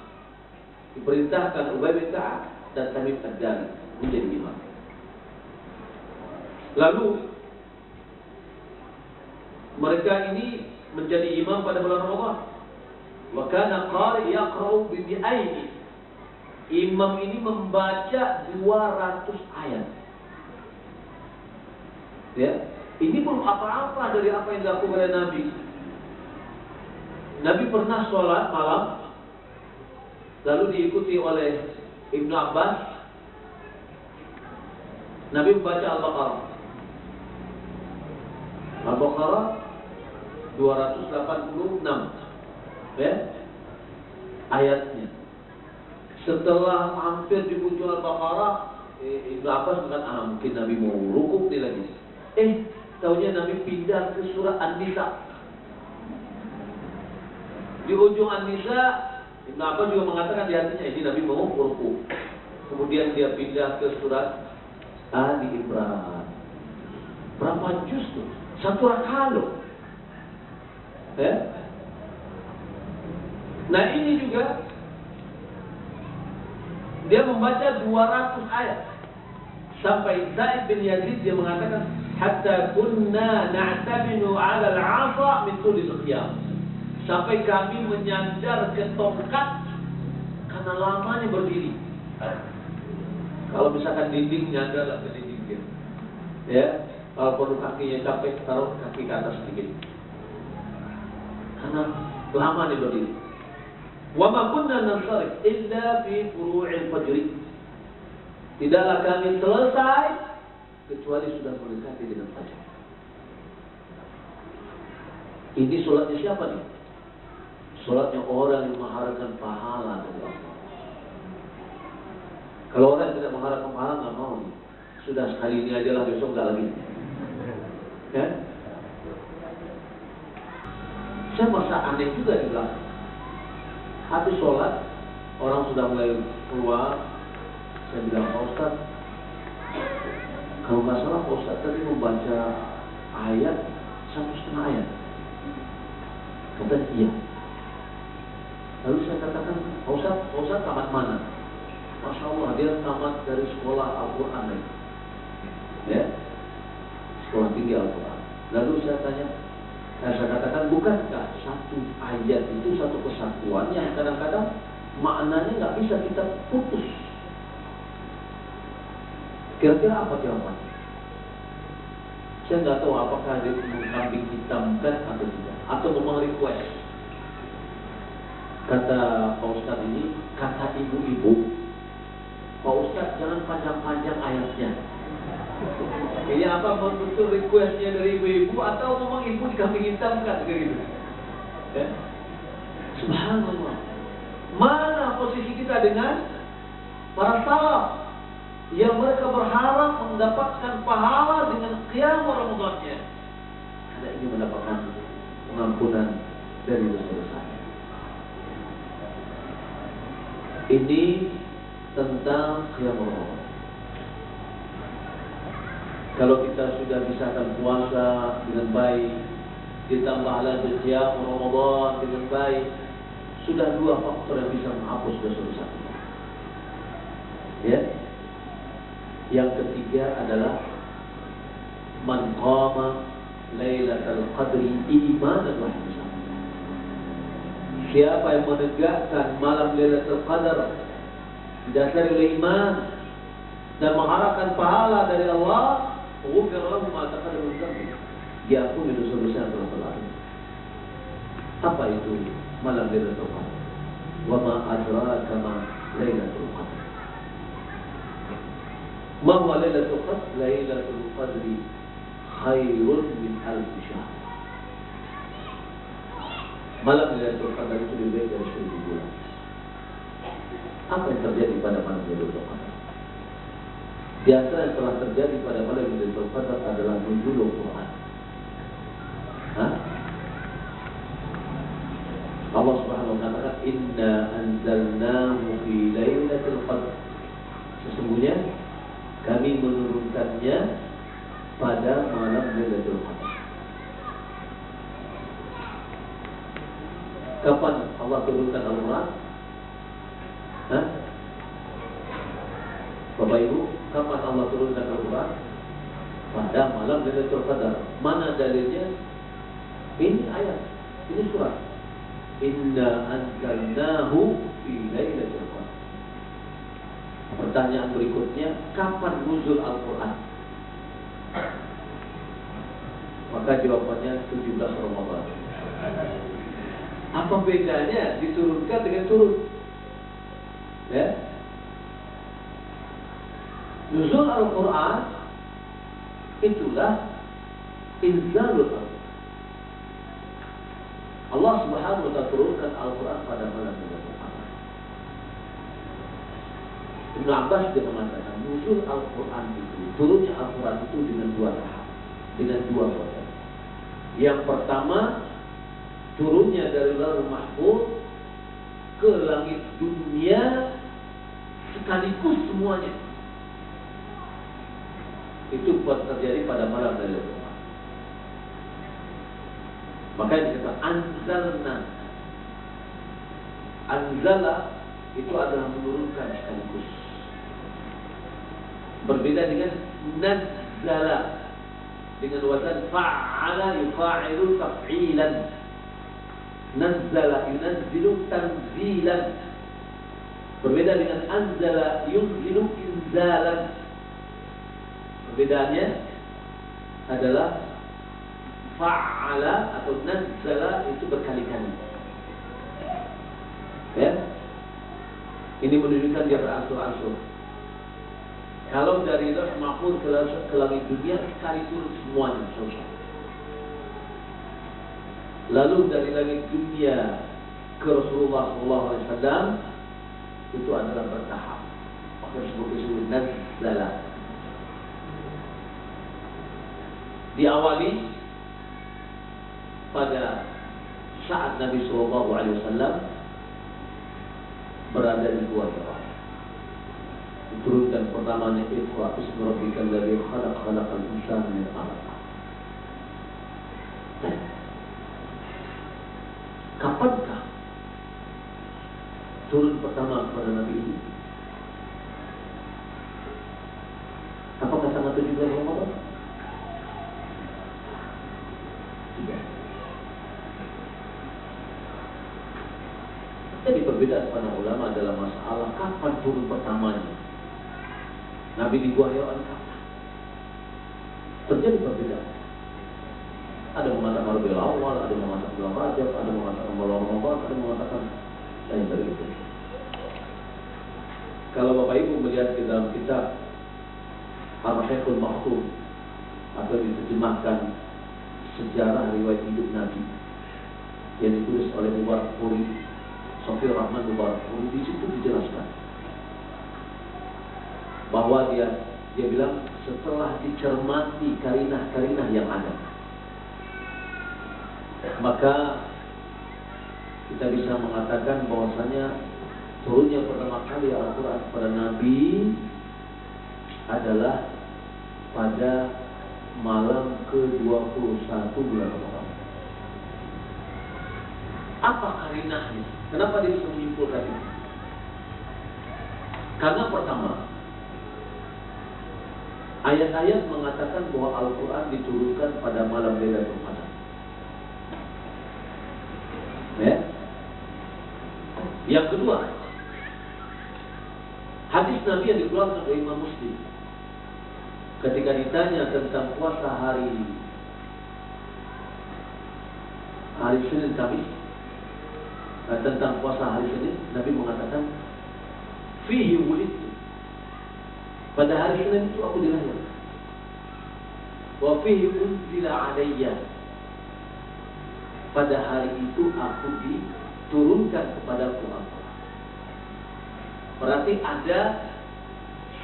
Diperintahkan Ubay bin Ka'ab dan Tamim ad-Dari menjadi imam. Lalu mereka ini menjadi imam pada bulan Ramadan. Wa kana qari yaqra'u bi bi'aini. imam ini membaca 200 ayat. Ya, ini belum apa-apa dari apa yang dilakukan oleh Nabi. Nabi pernah sholat malam, lalu diikuti oleh Ibnu Abbas. Nabi membaca Al-Baqarah. Al-Baqarah 286, ya, ayatnya. Setelah hampir di ujung Al-Baqarah, Ibnu Abbas mengatakan, mungkin Nabi mau rukuk dia lagi. Taunya Nabi pindah ke surah An-Nisa. Di ujung An-Nisa, Ibnu Abbas juga mengatakan di hatinya ini Nabi mau rukuk. Kemudian dia pindah ke surat Ali Imran. Berapa juz tuh? 1 rakaat loh. Ya? Nah ini juga dia membaca 200 ayat. Sampai Zaid bin Yazid dia mengatakan, hatta kunna na'taminu 'ala al-'asa min tuli al-qiyam. Sampai kami menyandar ke tongkat karena lamanya berdiri. Kalau misalkan dinding, nyandarlah ke dinding dia. Ya, kalau perlu kakinya capek, taruh kaki ke atas sedikit. Karena lama dia berdiri. Wa ma kunna nansarif illa fi furu'il fajr. Tidaklah kami selesai kecuali sudah mendekati dengan fajar. Ini sholatnya siapa nih? Sholatnya orang yang mengharapkan pahala dari Allah. Kalau orang yang tidak mengharapkan pahala, nggak mau. Sudah sekali ini aja lah, besok nggak lagi. Ya? Saya merasa aneh juga di belakang. Habis sholat, orang sudah mulai keluar. Saya bilang, Pak Ustaz, kalau nggak salah Pak Ustaz tadi membaca ayat 1,5 ayat. Kata iya. Lalu saya katakan, Pak Ustaz tamat mana? Masya Allah, dia tamat dari sekolah Al-Quran. Ya, sekolah tinggi Al-Quran. Lalu saya tanya, saya katakan, bukankah satu ayat itu satu kesatuan yang kadang-kadang maknanya nggak bisa kita putus? Kira-kira apa jawabannya? Saya nggak tahu apakah dia mengkambing hitamkan atau tidak, atau memang request. Kata Pak Ustadz ini, kata ibu-ibu, Pak Ustadz jangan panjang-panjang ayatnya. Ini apa betul requestnya dari ibu-ibu atau memang ibu dikambing hitamkan gitu? Ya? Subhanallah. Mana posisi kita dengan para salaf yang mereka berharap mendapatkan pahala dengan qiyam Ramadannya, karena ingin mendapatkan pengampunan dari dosa-dosa. Ini tentang qiyam Ramadan. Kalau kita sudah bisakan puasa dengan baik, ditambah lagi qiyam Ramadan dengan baik, sudah 2 faktor yang bisa menghapus dosa-dosa kita. Ya. Yang ketiga adalah man qama lailatul qadri imanan wa ihtisaban. Siapa yang menegakkan malam Lailatul Qadar didasari oleh iman dan mengharapkan pahala dari Allah, ghufir lahu ma taqaddama min dhanbi. Diampuni dosa-dosa yang telah berlalu. Apa itu malam Lailatul Qadar? Wa ma adraka ma Lailatul Qadar? Ma huwa Lailatul Qadr? Lailatul Qadri khairun min alf syahr. Malam Lailatul Qadar itu lebih baik dari 1000 bulan. Apa yang terjadi pada malam Lailatul Qadar? Di antara yang telah terjadi pada malam Lailatul Qadar adalah nuzulul Quran. Allah Subhanahu wa taala katakan, "Inna anzalnahu fi lailatul qadr." Sesungguhnya kami menurunkannya pada malam Lailatul Qadar. Kapan Allah turunkan Al-Quran? Bapak Ibu, kapan Allah turunkan Al-Quran? Pada malam Lailatul Qadar. Mana dalilnya? Ini ayat, ini surat. Inna anzalnahu fi lailatul qadar. Pertanyaan berikutnya, kapan nuzul Al-Quran? Maka jawabannya 17 Ramadan. Apa bedanya diturunkan dengan turun? Ya. Nuzul Al-Quran itulah inzalul Al-Quran. Allah Subhanahu wa ta'ala turunkan Al-Quran pada malam Lailatul Qadar. Ibnu Abbas dia mengatakan nuzul Al-Quran itu, turunnya Al-Quran itu dengan dua tahap, dengan dua proses. Yang pertama, turunnya dari Lauhul Mahfuz ke langit dunia sekaligus semuanya. Itu terjadi pada malam Lailatul Qadar. Maka dikatakan anzalna. Anzala itu adalah menurunkan sekaligus. Berbeda dengan nazzala, dengan wazan fa'ala yufa'ilu taf'ilan. Nazzala yunazzilu tanzilan. Berbeda dengan anzala yunzilu inzalan. Perbedaannya adalah fa'ala atau nazzala itu berkali-kali. Ya. Ini menunjukkan dia beransur-ansur. Kalau dari Lauhul Mahfuz ke langit dunia sekali turun semuanya selesai. Lalu dari langit dunia ke Rasulullah SAW itu adalah bertahap. Maka disebut nazzala. Diawali pada saat Nabi SAW berada di Gua Hira. Diturunkan pertamanya Iqra bismi rabbikal ladzi khalaq khalaqal insana min 'alaq. Kapankah turun pertama kepada Nabi ini? Apakah tanggal 17 Ramadan? Tidak. Jadi perbedaan para ulama adalah masalah kapan turun pertamanya. Nabi di Gua Hira kapan? Terjadi perbedaan. Ada yang mengatakan Rabiul Awal, ada yang mengatakan bulan Rajab, ada yang mengatakan bulan Ramadan, ada yang mengatakan lain dari itu. Kalau Bapak Ibu melihat di dalam kitab Ar-Rahiqul Maktum atau diterjemahkan sejarah riwayat hidup Nabi yang ditulis oleh Mubarakfuri, Sofir Rahman Mubarakfuri, di situ dijelaskan bahwa dia bilang setelah dicermati karinah-karinah yang ada, maka kita bisa mengatakan bahwasanya turunnya pertama kali Al-Quran kepada Nabi adalah pada malam ke-21 bulan Ramadan. Apa karinahnya? Kenapa dia bisa menyimpulkan ini? Karena pertama, ayat-ayat mengatakan bahwa Al-Quran diturunkan pada malam Lailatul Qadar. Ya. Yang kedua, hadis Nabi yang dikeluarkan oleh Imam Muslim ketika ditanya tentang puasa hari Senin Kamis, tentang puasa hari Senin, Nabi mengatakan fihi wulidtu, pada hari Senin itu aku dilahirkan, wa fihi unzila alayya, pada hari itu aku diturunkan kepadaku Al-Quran. Berarti ada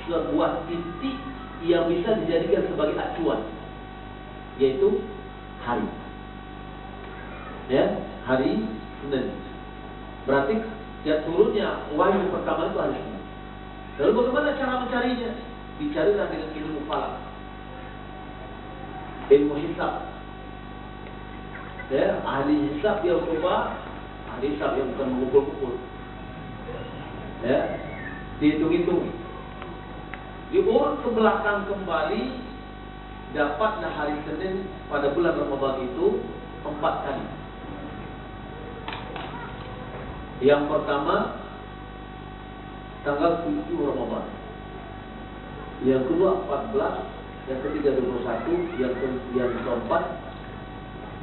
sebuah titik yang bisa dijadikan sebagai acuan, yaitu hari. Ya, hari Senin. Berarti ya turunnya wahyu pertama itu hari Senin. Lalu bagaimana cara mencarinya? Dicarilah dengan ilmu falak, ilmu hisab. Ya, ahli hisab yang coba, ahli hisab yang bukan mengumpul-kumpul. Ya, dihitung-hitung, diurut ke belakang kembali, dapatlah hari Senin pada bulan Ramadan itu 4 kali. Yang pertama tanggal 7 Ramadan, yang kedua 14, yang ketiga 21, yang keempat,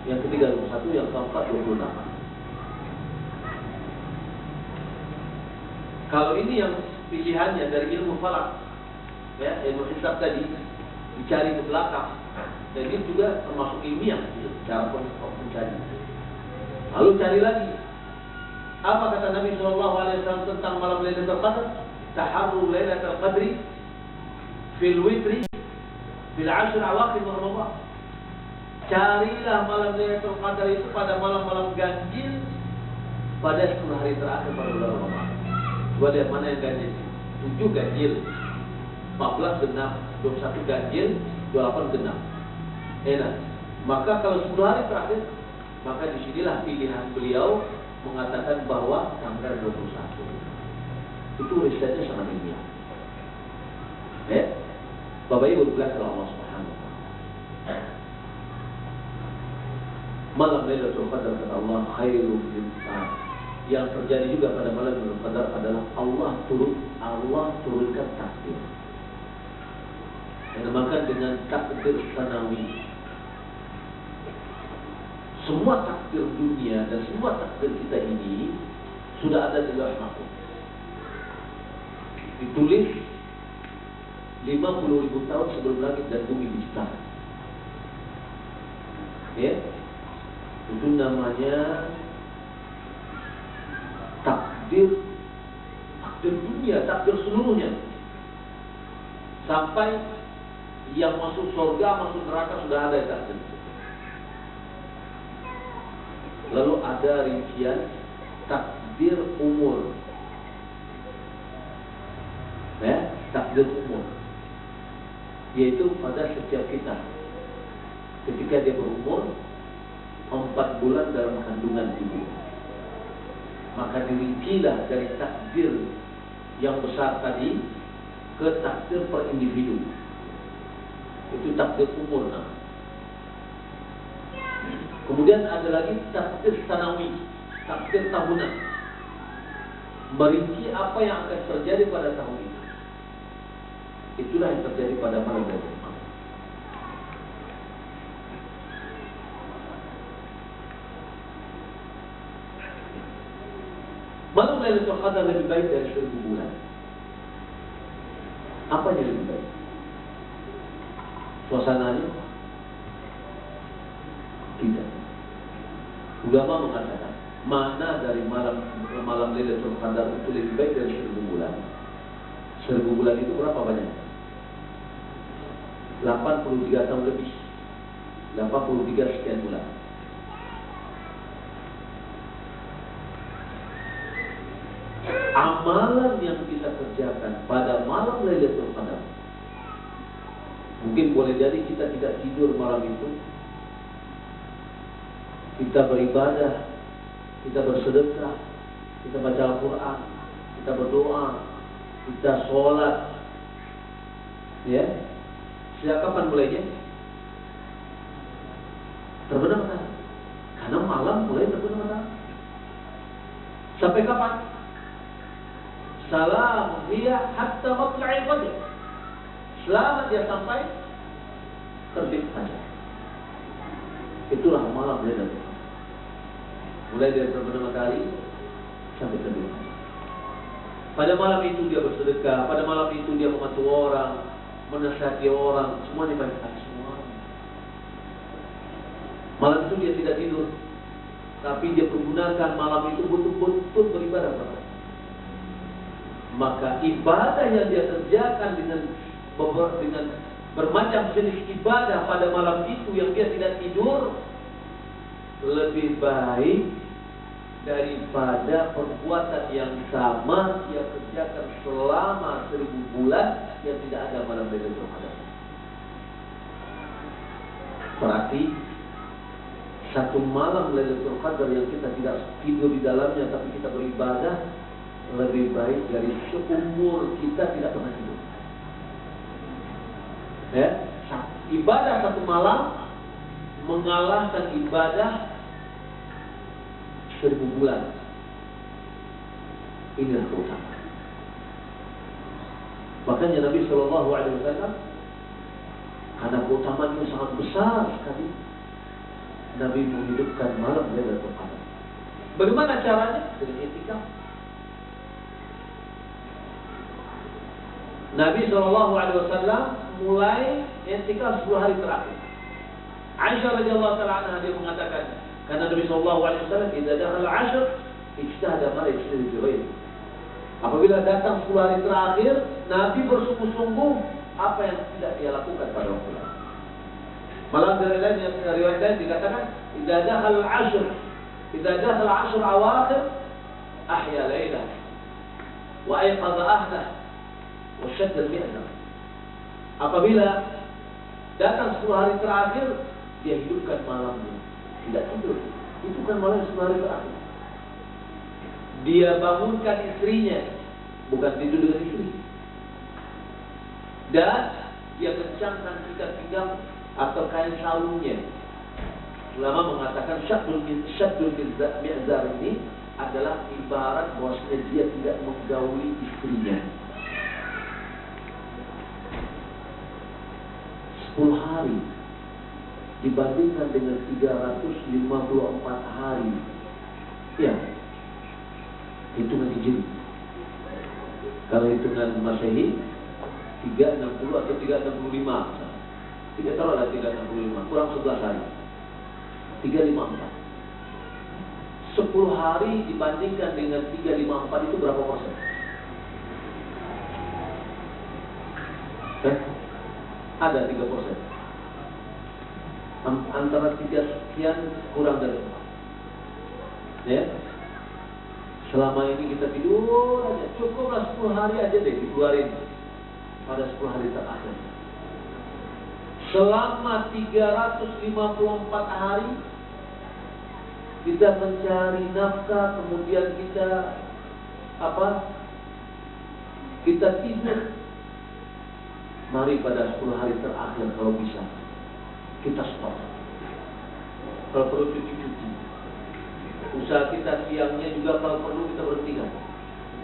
yang ketiga 21, yang keempat 26. Kalau ini yang pilihannya dari ilmu falak, ya, ilmu hisab tadi dicari ke belakang, dan ini juga termasuk ilmiah, cara mencari. Lalu cari lagi, apa kata Nabi SAW tentang malam Lailatul Qadar? Taharru Lailatul Qadri fil witri fil ashr awakhir Ramadan. Carilah malam Lailatul Qadar itu pada malam-malam ganjil pada 10 hari terakhir pada bulan Ramadan. Coba lihat mana yang ganjil. 7 ganjil, 14 genap, 21 ganjil, 28 genap. Enak. Maka kalau 10 hari terakhir, maka disinilah pilihan beliau mengatakan bahwa tanggal 21. Itu risetnya sangat ilmiah. Ya, Bapak Ibu dibelakang Allah Subhanahu wa Ta'ala. Malam Lailatul Qadar kata Allah khairu min alf. Yang terjadi juga pada malam Lailatul Qadar adalah Allah turunkan takdir. Yang dinamakan dengan takdir sanawi. Semua takdir dunia dan semua takdir kita ini sudah ada di Lauh Mahfuz. Ditulis 50.000 tahun sebelum langit dan bumi diciptakan. Ya, itu namanya takdir dunia, takdir seluruhnya. Sampai yang masuk surga, masuk neraka sudah ada takdir. Lalu ada rincian takdir umur. Ya, takdir umur. Yaitu pada setiap kita. Ketika dia berumur 4 bulan dalam kandungan ibu, maka dirincilah dari takdir yang besar tadi ke takdir per individu. Itu takdir umur. Kemudian ada lagi takdir sanawi, takdir tahunan, merinci apa yang akan terjadi pada tahun itu. Itulah yang terjadi pada malam Lailatul Qadar. Malam Lailatul Qadar lebih baik dari 1000 bulan. Apa yang lebih baik? Suasananya? Tidak. Ulama mengatakan, mana dari malam Lailatul Qadar itu lebih baik dari 1000 bulan? 1000 bulan itu berapa banyak? 83 tahun lebih. 83 sekian bulan. Amalan yang kita kerjakan pada malam Lailatul Qadar, mungkin boleh jadi kita tidak tidur malam itu. Kita beribadah, kita bersedekah, kita baca Al-Quran, kita berdoa, kita sholat. Ya, sejak kapan mulainya? Terbenam matahari. Karena malam mulai terbenam matahari. Sampai kapan? Salam hiya hatta matla'il fajr. Selamat dia sampai terbit fajar. Itulah malam Lailatul Qadar. Mulai dari terbenam matahari sampai terbit fajar. Pada malam itu dia bersedekah, pada malam itu dia membantu orang, menasihati orang, semua dibacakan semua. Malam itu dia tidak tidur, tapi dia pergunakan malam itu betul-betul beribadah kepada Allah. Maka ibadah yang dia kerjakan dengan bermacam jenis ibadah pada malam itu yang dia tidak tidur lebih baik daripada perbuatan yang sama dia kerjakan selama 1000 bulan yang tidak ada malam Lailatul Qadar. Berarti satu malam Lailatul Qadar yang kita tidak tidur di dalamnya tapi kita beribadah lebih baik dari seumur kita tidak pernah tidur. Ya, ibadah satu malam mengalahkan ibadah 1000 bulan. Inilah keutamaan. Makanya Nabi Shallallahu Alaihi Wasallam karena keutamaannya sangat besar sekali, Nabi menghidupkan malam Lailatul Qadar. Bagaimana caranya? Dengan i'tikaf. Nabi Shallallahu Alaihi Wasallam mulai i'tikaf 10 hari terakhir. Aisyah radhiyallahu taala anha dia mengatakan, karena Nabi Shallallahu Alaihi Wasallam idza dakhala al-'ashr ijtahada ma yajtahid fi ghairi. Apabila datang 10 hari terakhir, Nabi bersungguh-sungguh apa yang tidak dia lakukan pada waktu itu. Malah dari riwayat lain dikatakan, idza dakhala al-'ashr, idza dakhala al-'ashr awakhir ahya lailah wa ayqadha ahlah wa shadda al-mi'zar. Apabila datang 10 hari terakhir, dia hidupkan malamnya, tidak tidur. Itu kan malam 10 hari terakhir. Dia bangunkan istrinya, bukan tidur dengan istri. Dan dia kencangkan ikat pinggang atau kain sarungnya. Ulama mengatakan syaddul mi'zar ini adalah ibarat bahwasanya dia tidak menggauli istrinya. 10 hari dibandingkan dengan 354 hari. Ya, hitungan Hijri. Kalau hitungan Masehi 360 atau 365. Tidak tahu lah 365, kurang 11 hari. 354. 10 hari dibandingkan dengan 354 itu berapa persen? Ada 3%. Antara 3 sekian kurang dari 4. Ya. Selama ini kita tidur aja, cukuplah 10 hari aja deh dikeluarin pada 10 hari terakhir. Selama 354 hari kita mencari nafkah, kemudian kita kita tidur. Mari pada 10 hari terakhir kalau bisa kita stop. Kalau perlu cuci-cuci. Usaha kita siangnya juga kalau perlu kita berhentikan.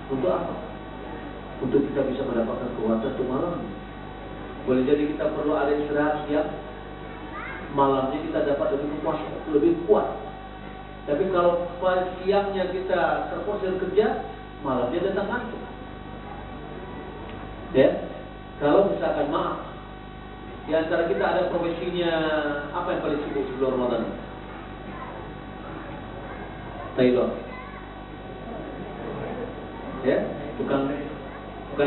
Untuk apa? Untuk kita bisa mendapatkan kekuatan untuk malam. Boleh jadi kita perlu ada istirahat siang, malamnya kita dapat lebih kuat. Tapi kalau siangnya kita terforsir kerja, malamnya datang ngantuk. Ya, kalau misalkan maaf, di antara kita ada profesinya apa yang paling sibuk sebelum Ramadan? Tailor, ya, tukang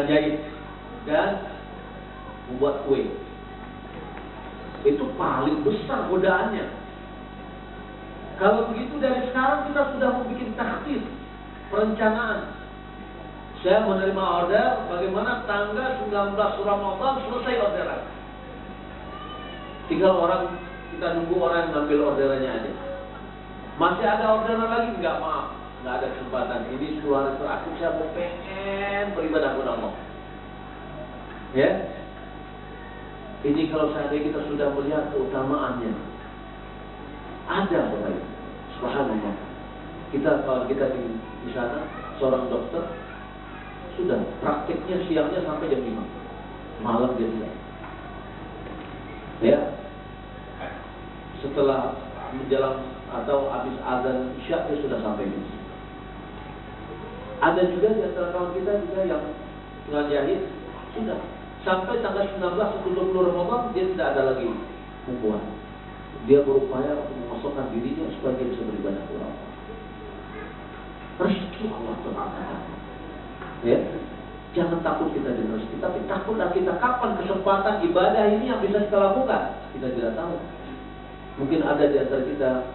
jahit dan membuat kue. Itu paling besar godaannya. Kalau begitu dari sekarang kita sudah membuat takhtis, perencanaan. Saya menerima order bagaimana tanggal 19 Ramadan selesai orderan. Tinggal kita nunggu orang yang ngambil orderannya aja. Masih ada orderan lagi? Enggak, maaf, enggak ada kesempatan. Ini 10 hari terakhir saya mau pengen beribadah kepada Allah. Ya, ini kalau seandainya kita sudah melihat keutamaannya, ada Bapak. Subhanallah. Kalau kita di sana seorang dokter sudah prakteknya siangnya sampai jam 5 malam dia tidak. Ya, setelah menjelang atau habis azan Isya dia sudah sampai di sini. Ada juga di antara kawan kita juga yang dengan jahit sudah sampai tanggal 19 atau 20 Ramadan dia tidak ada lagi hubungan. Dia berupaya untuk memasukkan dirinya supaya dia bisa beribadah kepada Allah. Rezeki Allah Taala. Ya, jangan takut kita dengan rezeki, tapi takutlah kita kapan kesempatan ibadah ini yang bisa kita lakukan. Kita tidak tahu. Mungkin ada di antara kita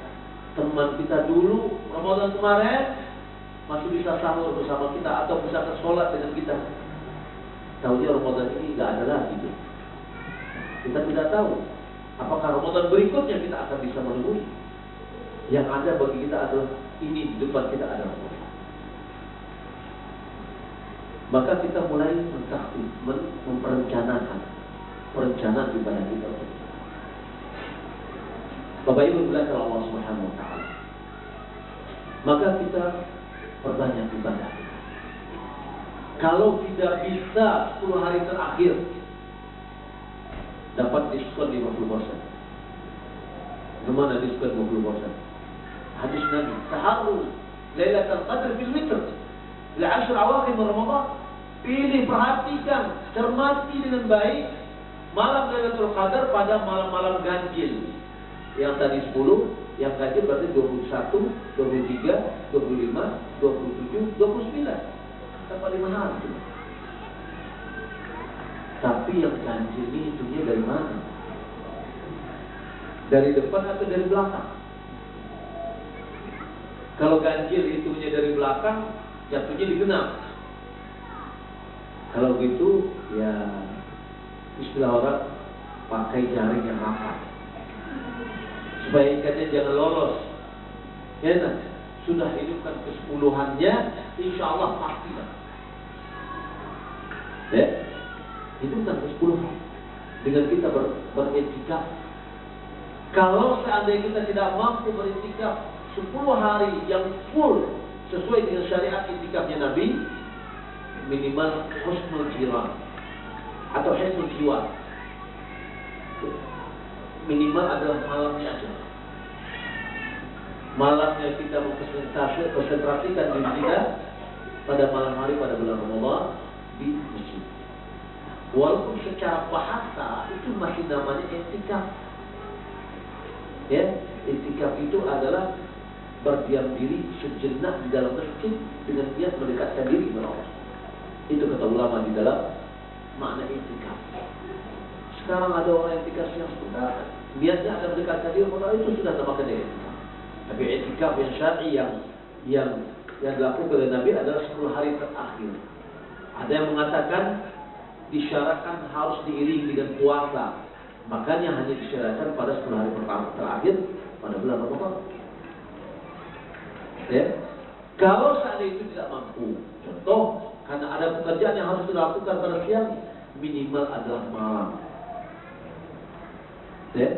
teman kita dulu Ramadan kemarin masih bisa sahur bersama kita atau bisa sholat dengan kita. Tahunya Ramadan ini nggak ada lagi. Kita tidak tahu apakah Ramadan berikutnya kita akan bisa menemui. Yang ada bagi kita adalah ini di depan kita ada Ramadan. Maka kita mulai memperencanakan perencanaan ibadah kita. Bapak Ibu belajar Allah Subhanahu wa taala. Maka kita perbanyak ibadah. Kalau tidak bisa 10 hari terakhir, dapat diskon 50%. Gimana diskon 50%? Hadis Nabi, taharru Lailatul Qadar fil witr li 10 awakhir Ramadan. Pilih, perhatikan, cermati dengan baik malam Lailatul Qadar pada malam-malam ganjil. Yang tadi 10, yang ganjil berarti 21, 23, 25, 27, 29. Sampai 5 hari. Tapi yang ganjil ini itunya dari mana? Dari depan atau dari belakang? Kalau ganjil itunya dari belakang, jatuhnya di genap. Kalau gitu, ya istilah orang pakai jaring yang rapat supaya ikannya jangan lolos. Ya, nah, sudah hidupkan ke-10-annya, insya Allah pasti. Ya, hidupkan ke-10-an dengan kita beriktikaf. Kalau seandainya kita tidak mampu beriktikaf 10 hari yang full sesuai dengan syariat iktikafnya Nabi, minimal husnul jiran atau husnul jiwa, minimal adalah malamnya aja. Malamnya kita konsentrasikan diri kita pada malam hari pada bulan Ramadan di masjid. Walaupun secara bahasa itu masih namanya iktikaf. Ya, iktikaf itu adalah berdiam diri sejenak di dalam masjid dengan niat mendekatkan diri kepada Allah. Itu kata ulama di dalam makna iktikaf. Sekarang ada orang iktikaf yang sebentar niatnya ada mendekatkan diri kepada Allah, itu sudah namakan dia iktikaf. Tapi iktikaf yang syar'i yang dilakukan oleh Nabi adalah 10 hari terakhir. Ada yang mengatakan disyaratkan harus diiringi dengan puasa. Makanya hanya disyaratkan pada 10 hari pertama terakhir pada bulan Ramadan. Ya. Kalau seandainya itu tidak mampu, contoh karena ada pekerjaan yang harus dilakukan pada siang, minimal adalah malam. Ya.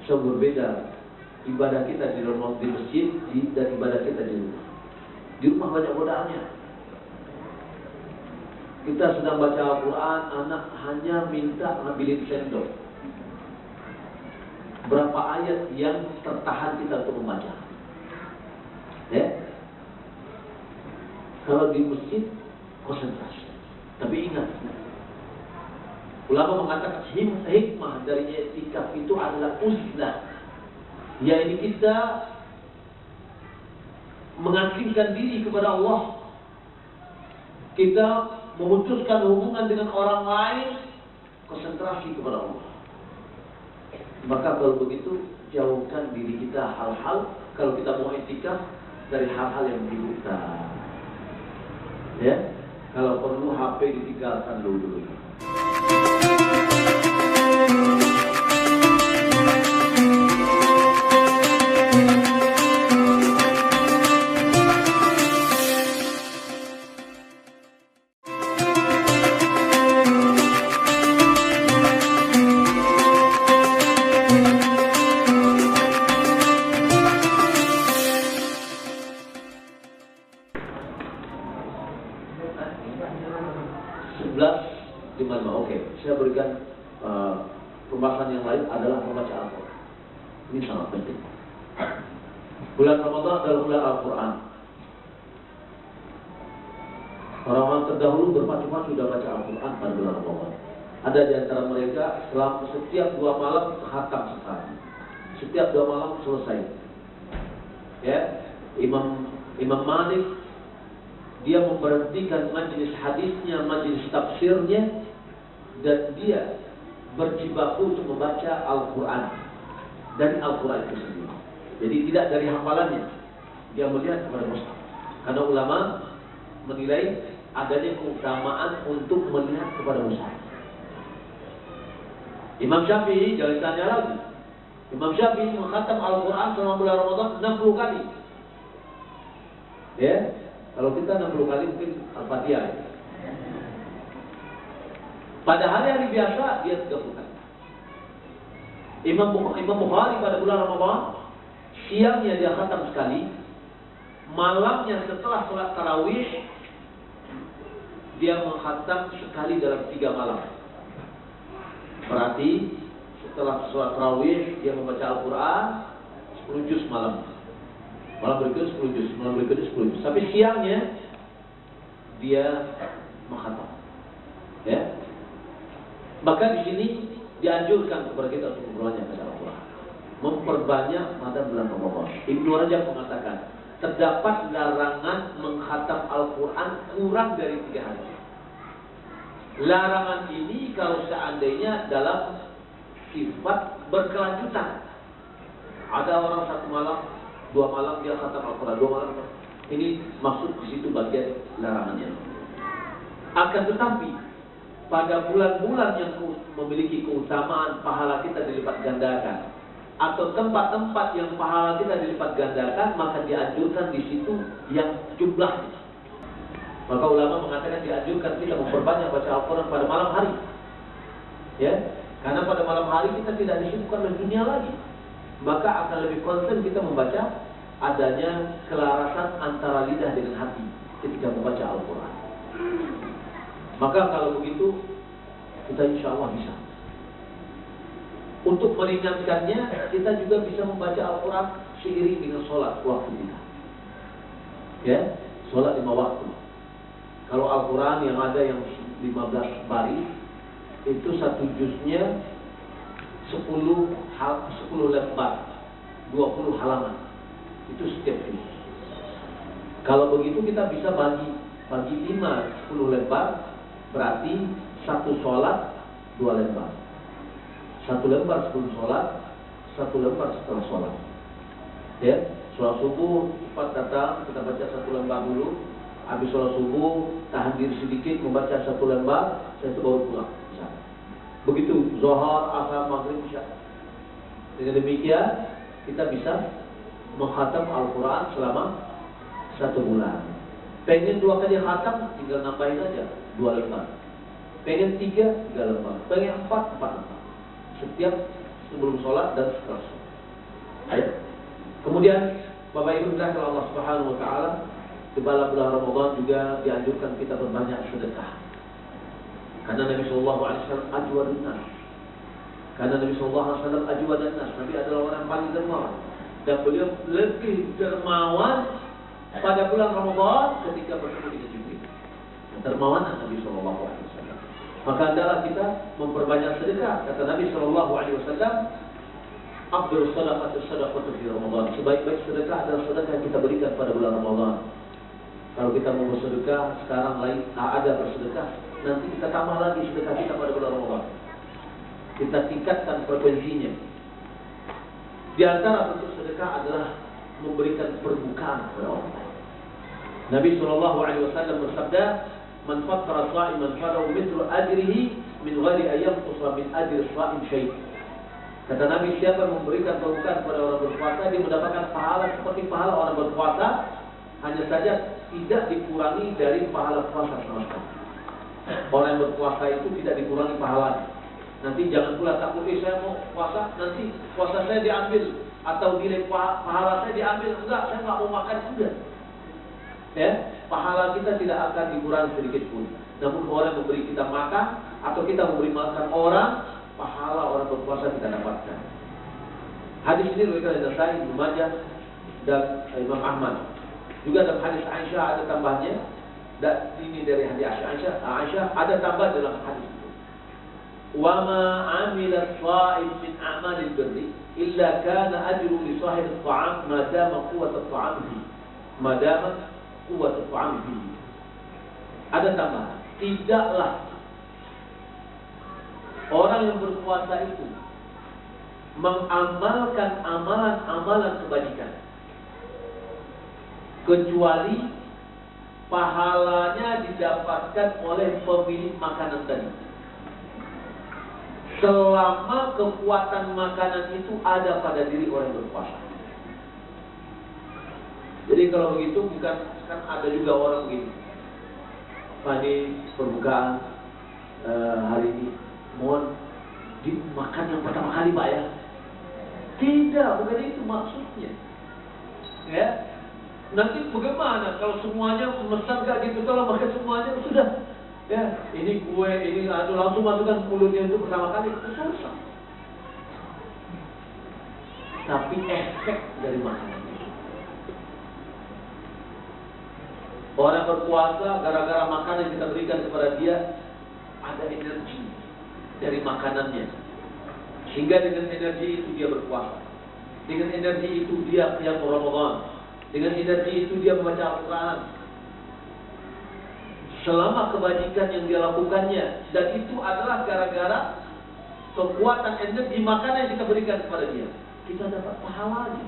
So berbeda ibadah kita di masjid dan ibadah kita di rumah. Di rumah banyak godaannya. Kita sedang baca Al-Quran, anak hanya minta ngambilin sendok. Berapa ayat yang tertahan kita untuk membaca? Ya. Kalau di masjid konsentrasi. Tapi ingat, ulama mengatakan hikmah dari i'tikaf itu adalah uzlah. Yaitu kita mengasingkan diri kepada Allah. Kita memutuskan hubungan dengan orang lain, konsentrasi kepada Allah. Maka kalau begitu, jauhkan diri kita hal-hal, kalau kita mau i'tikaf, dari hal-hal yang menyibukkan. Ya, kalau perlu HP ditinggalkan dulu. Saya berikan pembahasan yang lain adalah membaca Al-Quran. Ini sangat penting. Bulan Ramadan adalah bulan Al-Quran. Orang-orang terdahulu berpacu-pacu sudah baca Al-Quran pada bulan Ramadan. Ada di antara mereka selama setiap 2 malam khatam sekali. Setiap 2 malam selesai. Ya, Imam Malik dia memberhentikan majelis hadisnya, majelis tafsirnya, dan dia berjibaku untuk membaca Al-Quran dari Al-Quran itu sendiri. Jadi tidak dari hafalannya, dia melihat kepada mushaf. Karena ulama menilai adanya keutamaan untuk melihat kepada mushaf. Imam Syafi'i jangan ditanya lagi. Imam Syafi'i mengkhatam Al-Quran selama bulan Ramadan 60 kali. Ya, kalau kita 60 kali mungkin Al-Fatihah. Pada hari-hari biasa dia 30 kali. Imam Bukhari pada bulan Ramadan siangnya dia khatam sekali, malamnya setelah sholat tarawih dia menghatam sekali dalam 3 malam. Berarti setelah sholat tarawih dia membaca Al-Quran 10 juz malam. Malam berikutnya 10 juz, malam berikutnya 10 juz. Tapi siangnya dia menghatam. Ya. Maka di sini dianjurkan kepada kita untuk memperbanyak baca Al-Quran, memperbanyak pada bulan Ramadan. Ibnu Rajab mengatakan terdapat larangan menghatam Al-Quran kurang dari 3 hari. Larangan ini kalau seandainya dalam sifat berkelanjutan. Ada orang 1 malam, 2 malam dia khatam Al-Quran, 2 malam. Ini maksud di situ bagian larangannya. Akan tetapi pada bulan-bulan yang memiliki keutamaan pahala kita dilipat gandakan, atau tempat-tempat yang pahala kita dilipat gandakan, maka dianjurkan di situ yang jumlahnya. Maka ulama mengatakan dianjurkan kita memperbanyak baca Al-Quran pada malam hari. Ya, karena pada malam hari kita tidak disibukkan dengan dunia lagi. Maka akan lebih konsen kita membaca, adanya kelarasan antara lidah dengan hati ketika membaca Al-Quran. Maka kalau begitu kita insya Allah bisa. Untuk meringankannya, kita juga bisa membaca Al-Quran seiring dengan sholat waktu kita. Ya, sholat 5 waktu. Kalau Al-Quran yang ada yang 15 baris, itu 1 juznya 10 lembar, 20 halaman. Itu setiap juz. Kalau begitu kita bisa bagi 5, 10 lembar, berarti 1 sholat 2 lembar. 1 lembar sebelum sholat, 1 lembar setelah sholat. Ya, sholat subuh cepat datang, kita baca 1 lembar dulu. Habis sholat subuh, tahan diri sedikit, membaca 1 lembar, setelah itu baru pulang. Begitu, zuhur, asar, maghrib, isya. Dengan demikian, kita bisa menghatam Al-Quran selama 1 bulan. Pengen 2 kali khatam, tinggal nambahin aja 2 lembar. Pengen 3 lembar. Pengen 4 lembar. Setiap sebelum sholat dan setelah sholat. Ayo. Kemudian Bapak Ibu dirahmati Allah Subhanahu Wa Taala, di bulan Ramadan juga dianjurkan kita berbanyak sedekah. Karena Nabi Sallallahu Alaihi Wasallam ajwadun nas. Karena Nabi Sallallahu Alaihi Wasallam ajwadun nas. Nabi adalah orang yang paling dermawan. Dan beliau lebih dermawan pada bulan Ramadan ketika bertemu dengan Jibril. Dermawanan Nabi Sallallahu Alaihi Wasallam. Maka adalah kita memperbanyak sedekah. Kata Nabi Sallallahu Alaihi Wasallam, afdhalus shadaqatu fi Ramadan. Sebaik-baik sedekah adalah sedekah yang kita berikan pada bulan Ramadan. Kalau kita mau bersedekah sekarang lain ada bersedekah, nanti kita tambah lagi sedekah kita pada bulan Ramadan. Kita tingkatkan frekuensinya. Di antara bentuk sedekah adalah memberikan perbukaan kepada orang lain. Nabi Shallallahu Alaihi Wasallam bersabda, "Man fattara sha'iman falahu mithlu ajrihi min ghairi an yanqusa min ajri sha'im syai'." Kata Nabi, siapa yang memberikan perbukaan kepada orang berpuasa, dia mendapatkan pahala seperti pahala orang berpuasa, hanya saja tidak dikurangi dari pahala puasa sama sekali. Orang yang berpuasa itu tidak dikurangi pahalanya. Nanti jangan pula takut, saya mau puasa, nanti puasa saya diambil atau nilai pahala saya diambil. Enggak, saya nggak mau makan juga. Ya, pahala kita tidak akan dikurangi sedikit pun. Namun orang yang memberi kita makan atau kita memberi makan orang, pahala orang berpuasa kita dapatkan. Hadis ini diriwayatkan oleh Nasai, Ibnu Majah dan Imam Ahmad. Juga dalam hadis Aisyah ada tambahnya. Dan ini dari hadis Aisyah ada tambah dalam hadis itu. Wa ma 'amila as-sha'im min a'malil birri illa kana ajru li sahib at-ta'am ma dama quwwat at-ta'am fihi. Ma dama quwwat at-ta'am fihi. Ada tambahan. Tidaklah orang yang berpuasa itu mengamalkan amalan-amalan kebajikan kecuali pahalanya didapatkan oleh pemilik makanan tadi, selama kekuatan makanan itu ada pada diri orang yang berpuasa. Jadi kalau begitu, bukan kan ada juga orang begini, Pak, ini perbukaan hari ini, mohon dimakan yang pertama kali Pak ya. Tidak, bukan itu maksudnya. Ya, nanti bagaimana kalau semuanya memesan kayak gitu, kalau makan semuanya sudah Ya, ini kue, ini langsung masukkan ke mulutnya itu pertama kali, itu susah. Tapi efek dari makanan itu. Orang berpuasa gara-gara makanan yang kita berikan kepada dia, ada energi dari makanannya. Sehingga dengan energi itu dia berpuasa. Dengan energi itu dia qiyam Ramadan. Dengan energi itu dia membaca Al-Quran. Selama kebajikan yang dia lakukannya, dan itu adalah gara-gara kekuatan energi makanan yang kita berikan kepada dia, kita dapat pahalanya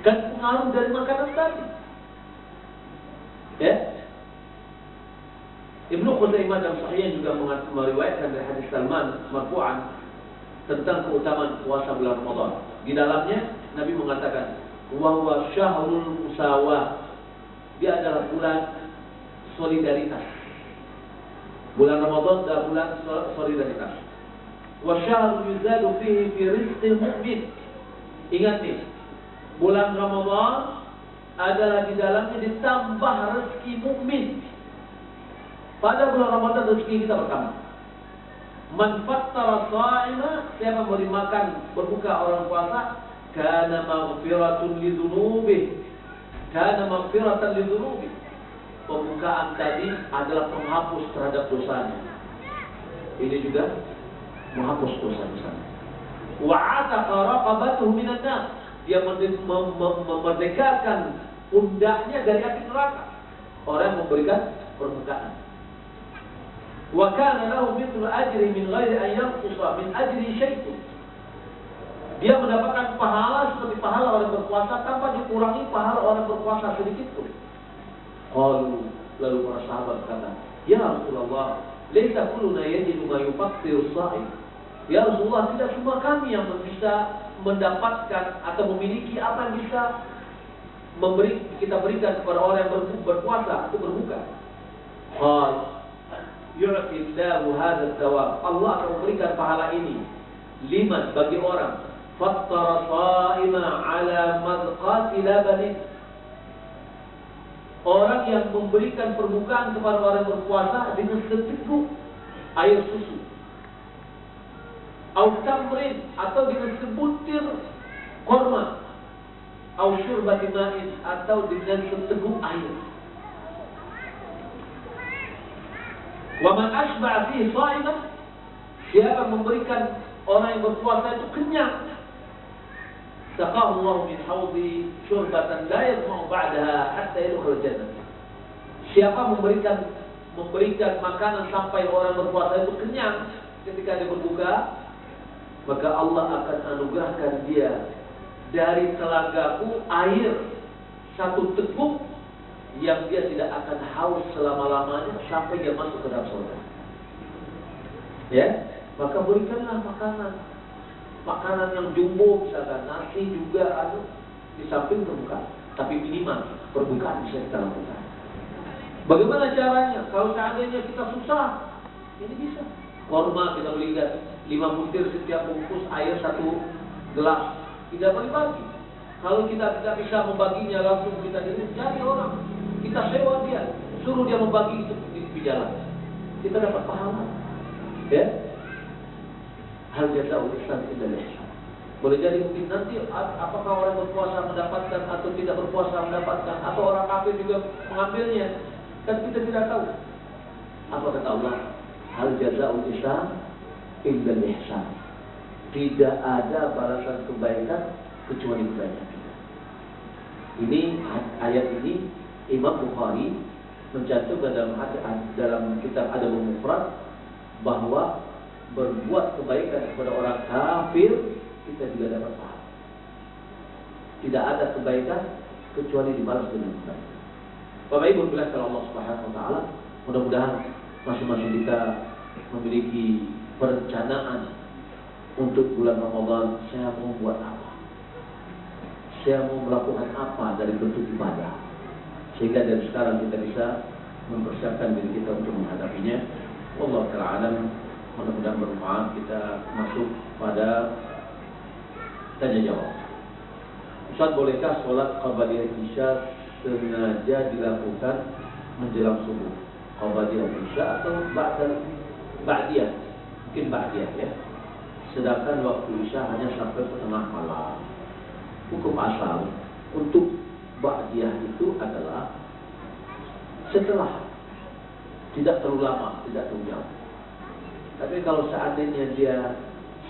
dan pengaruh dari makanan tadi. Ya, Ibnu Khuzaimah dan Sahih juga meriwayatkan dari hadis Salman marfu'an tentang keutamaan puasa bulan Ramadan. Di dalamnya Nabi mengatakan, wa huwa syahrul musawah. Dia adalah bulan solidaritas. Bulan Ramadan adalah bulan solidaritas. Wa syahrul yuzadu fihi fi rizqil mu'min. Ingat nih, bulan Ramadan adalah di dalamnya ditambah rezeki mukmin. Pada bulan Ramadan rezeki kita bertambah. Man fattara sha'ima, siapa memberi makan berbuka orang puasa, kana maghfiratun lidzunubi. Kana maghfiratan lidzunubi. Pembukaan tadi adalah penghapus terhadap dosanya. Ini juga menghapus dosa-dosanya. Wa ataqa raqabatuhu minan nar. Dia memerdekakan pundaknya dari api neraka. Orang yang memberikan perbukaan. Wa kana lahu mithlu ajri min ghairi an yanqusa min ajri syai'un. Dia mendapatkan pahala seperti pahala orang berpuasa tanpa dikurangi pahala orang berpuasa sedikit pun. Lalu para sahabat berkata, "Ya Rasulullah, laisa kulluna yajidu ma yufattiru as-sha'im." Ya Rasulullah, tidak semua kami yang bisa mendapatkan atau memiliki apa yang bisa kita berikan kepada orang yang berpuasa atau berbuka. Yu'tillahu hadha thawab. Allah akan memberikan pahala ini liman, bagi orang fattara sha'ima ala madqati labanin. Orang yang memberikan perbukaan kepada orang yang berpuasa dengan seteguk air susu, au tamrin, atau dengan sebutir korma, au syurbati ma'in, atau dengan seteguk air. Wa man asba'a fihi sha'iman, siapa memberikan orang yang berpuasa itu kenyang, saqahu Allah min haudhi syurbatan la yadma'u ba'daha hatta yadkhul jannah. Siapa memberikan makanan sampai orang berpuasa itu kenyang ketika dia berbuka, maka Allah akan anugerahkan dia dari telagaku air satu teguk yang dia tidak akan haus selama-lamanya sampai dia masuk ke dalam surga. Ya, maka berikanlah makanan yang jumbo, misalkan nasi juga di samping berbuka, tapi minimal perbukaan bisa kita lakukan. Bagaimana caranya? Kalau seandainya kita susah, ini bisa. Korma kita belikan 5 butir setiap bungkus, air 1 gelas, tidak bagi-bagi. Kalau kita tidak bisa membaginya langsung, kita cari orang, kita sewa dia, suruh dia membagi itu di jalan, kita dapat pahala. Ya, hal jazaa'ul ihsan illa al-ihsan. Boleh jadi mungkin nanti apakah orang berpuasa mendapatkan atau tidak berpuasa mendapatkan, atau orang kafir juga mengambilnya, kan kita tidak tahu. Apa kata Allah? Hal jazaa'ul ihsan illa al-ihsan. Tidak ada balasan kebaikan kecuali kebaikan. Ini ayat ini Imam Bukhari mencantumkan dalam kitab Adabul Mufrad bahwa berbuat kebaikan kepada orang kafir kita juga dapat pahala. Tidak ada kebaikan kecuali dibalas dengan kebaikan. Bapak Ibu bilang kalau Allah Subhanahu wa taala, mudah-mudahan masing-masing kita memiliki perencanaan untuk bulan Ramadan. Saya mau buat apa? Saya mau melakukan apa dari bentuk ibadah, sehingga dari sekarang kita bisa mempersiapkan diri kita untuk menghadapinya. Wallahu ta'ala alam. Mudah-mudahan bermanfaat. Kita masuk pada tanya jawab. Ustaz, bolehkah sholat qabliyah isya sengaja dilakukan menjelang subuh? qabliyah isya atau ba'diyah, mungkin ba'diyah ya. Sedangkan waktu isya hanya sampai tengah malam. Hukum asal untuk ba'diyah itu adalah setelah, tidak terlalu lama, tidak terlalu jauh. Tapi kalau seandainya dia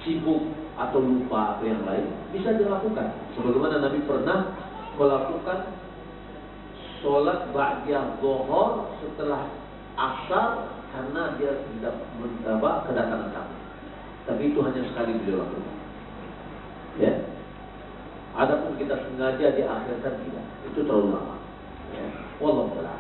sibuk atau lupa atau yang lain, bisa dilakukan. Sebagaimana Nabi pernah melakukan sholat ba'diyah zuhur setelah asar karena dia tidak kedatangan tamu. Tapi itu hanya sekali beliau lakukan. Ya. Adapun kita sengaja diakhirkan tidak, itu terlalu lama. Ya. Wallahu a'lam.